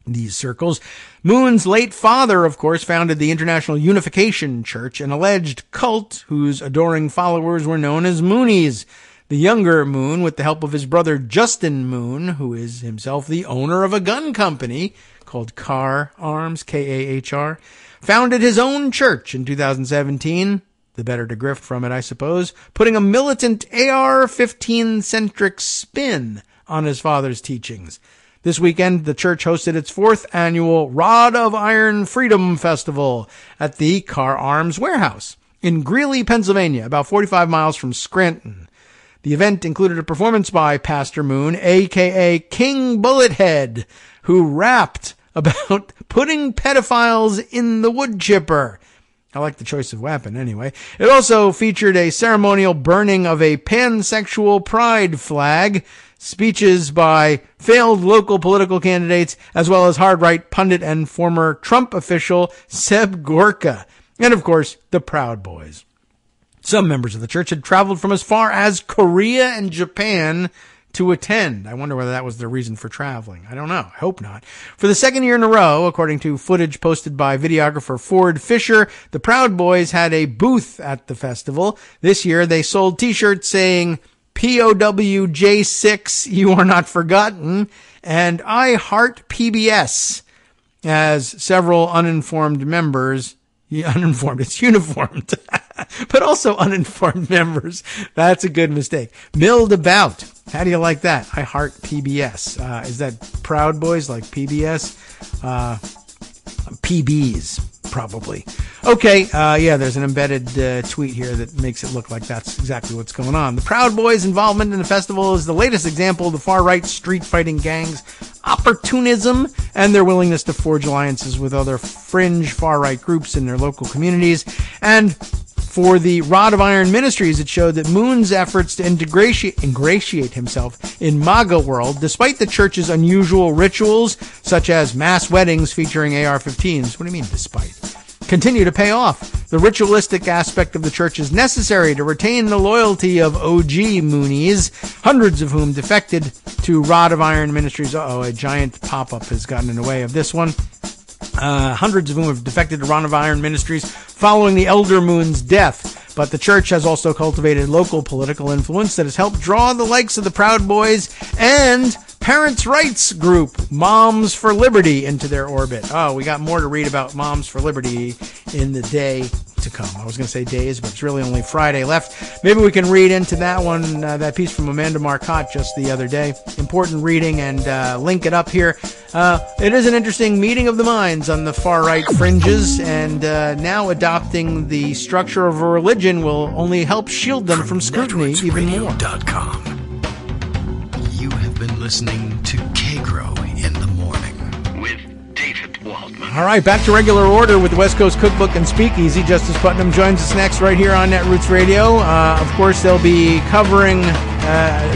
Speaker 2: these circles. Moon's late father, of course, founded the International Unification Church, an alleged cult whose adoring followers were known as Moonies. The younger Moon, with the help of his brother Justin Moon, who is himself the owner of a gun company called Car Arms, K-A-H-R, founded his own church in 2017, the better to grift from it, I suppose, putting a militant AR-15-centric spin on his father's teachings. This weekend, the church hosted its 4th annual Rod of Iron Freedom Festival at the Car Arms Warehouse in Greeley, Pennsylvania, about 45 miles from Scranton. The event included a performance by Pastor Moon, a.k.a. King Bullethead, who rapped about putting pedophiles in the wood chipper. I like the choice of weapon anyway. It also featured a ceremonial burning of a pansexual pride flag, speeches by failed local political candidates, as well as hard-right pundit and former Trump official Seb Gorka, and of course, the Proud Boys. Some members of the church had traveled from as far as Korea and Japan to attend. I wonder whether that was their reason for traveling. I don't know. I hope not. For the second year in a row, according to footage posted by videographer Ford Fisher, the Proud Boys had a booth at the festival. This year, they sold t-shirts saying, POWJ6, you are not forgotten, and I heart PBS, as several uninformed members, it's uniformed, but also uninformed members, that's a good mistake, milled about. How do you like that? I heart PBS. Is that Proud Boys like PBS? PBs, probably. Okay, there's an embedded tweet here that makes it look like that's exactly what's going on. The Proud Boys' involvement in the festival is the latest example of the far-right street-fighting gangs' opportunism and their willingness to forge alliances with other fringe far-right groups in their local communities. And for the Rod of Iron Ministries, it showed that Moon's efforts to ingratiate himself in MAGA world, despite the church's unusual rituals, such as mass weddings featuring AR-15s. What do you mean, despite? Continue to pay off. The ritualistic aspect of the church is necessary to retain the loyalty of OG Moonies, hundreds of whom defected to Rod of Iron Ministries. A giant pop-up has gotten in the way of this one. Hundreds of whom have defected to Rod of Iron Ministries following the Elder Moon's death. But the church has also cultivated local political influence that has helped draw the likes of the Proud Boys and parents' rights group Moms for Liberty into their orbit. Oh, we got more to read about Moms for Liberty in the day to come. I was going to say days, but it's really only Friday left. Maybe we can read into that one, that piece from Amanda Marcotte just the other day. Important reading, and link it up here. It is an interesting meeting of the minds on the far-right fringes, and now adopting the structure of a religion will only help shield them from scrutiny even more.
Speaker 1: You have been listening to Kagro in the Morning with David Waldman.
Speaker 2: All right, back to regular order with the West Coast Cookbook and Speakeasy. Justice Putnam joins us next right here on Netroots Radio. Of course, they'll be covering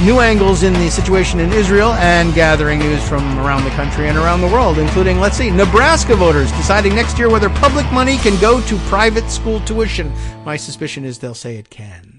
Speaker 2: new angles in the situation in Israel and gathering news from around the country and around the world, including, let's see, Nebraska voters deciding next year whether public money can go to private school tuition. My suspicion is they'll say it can.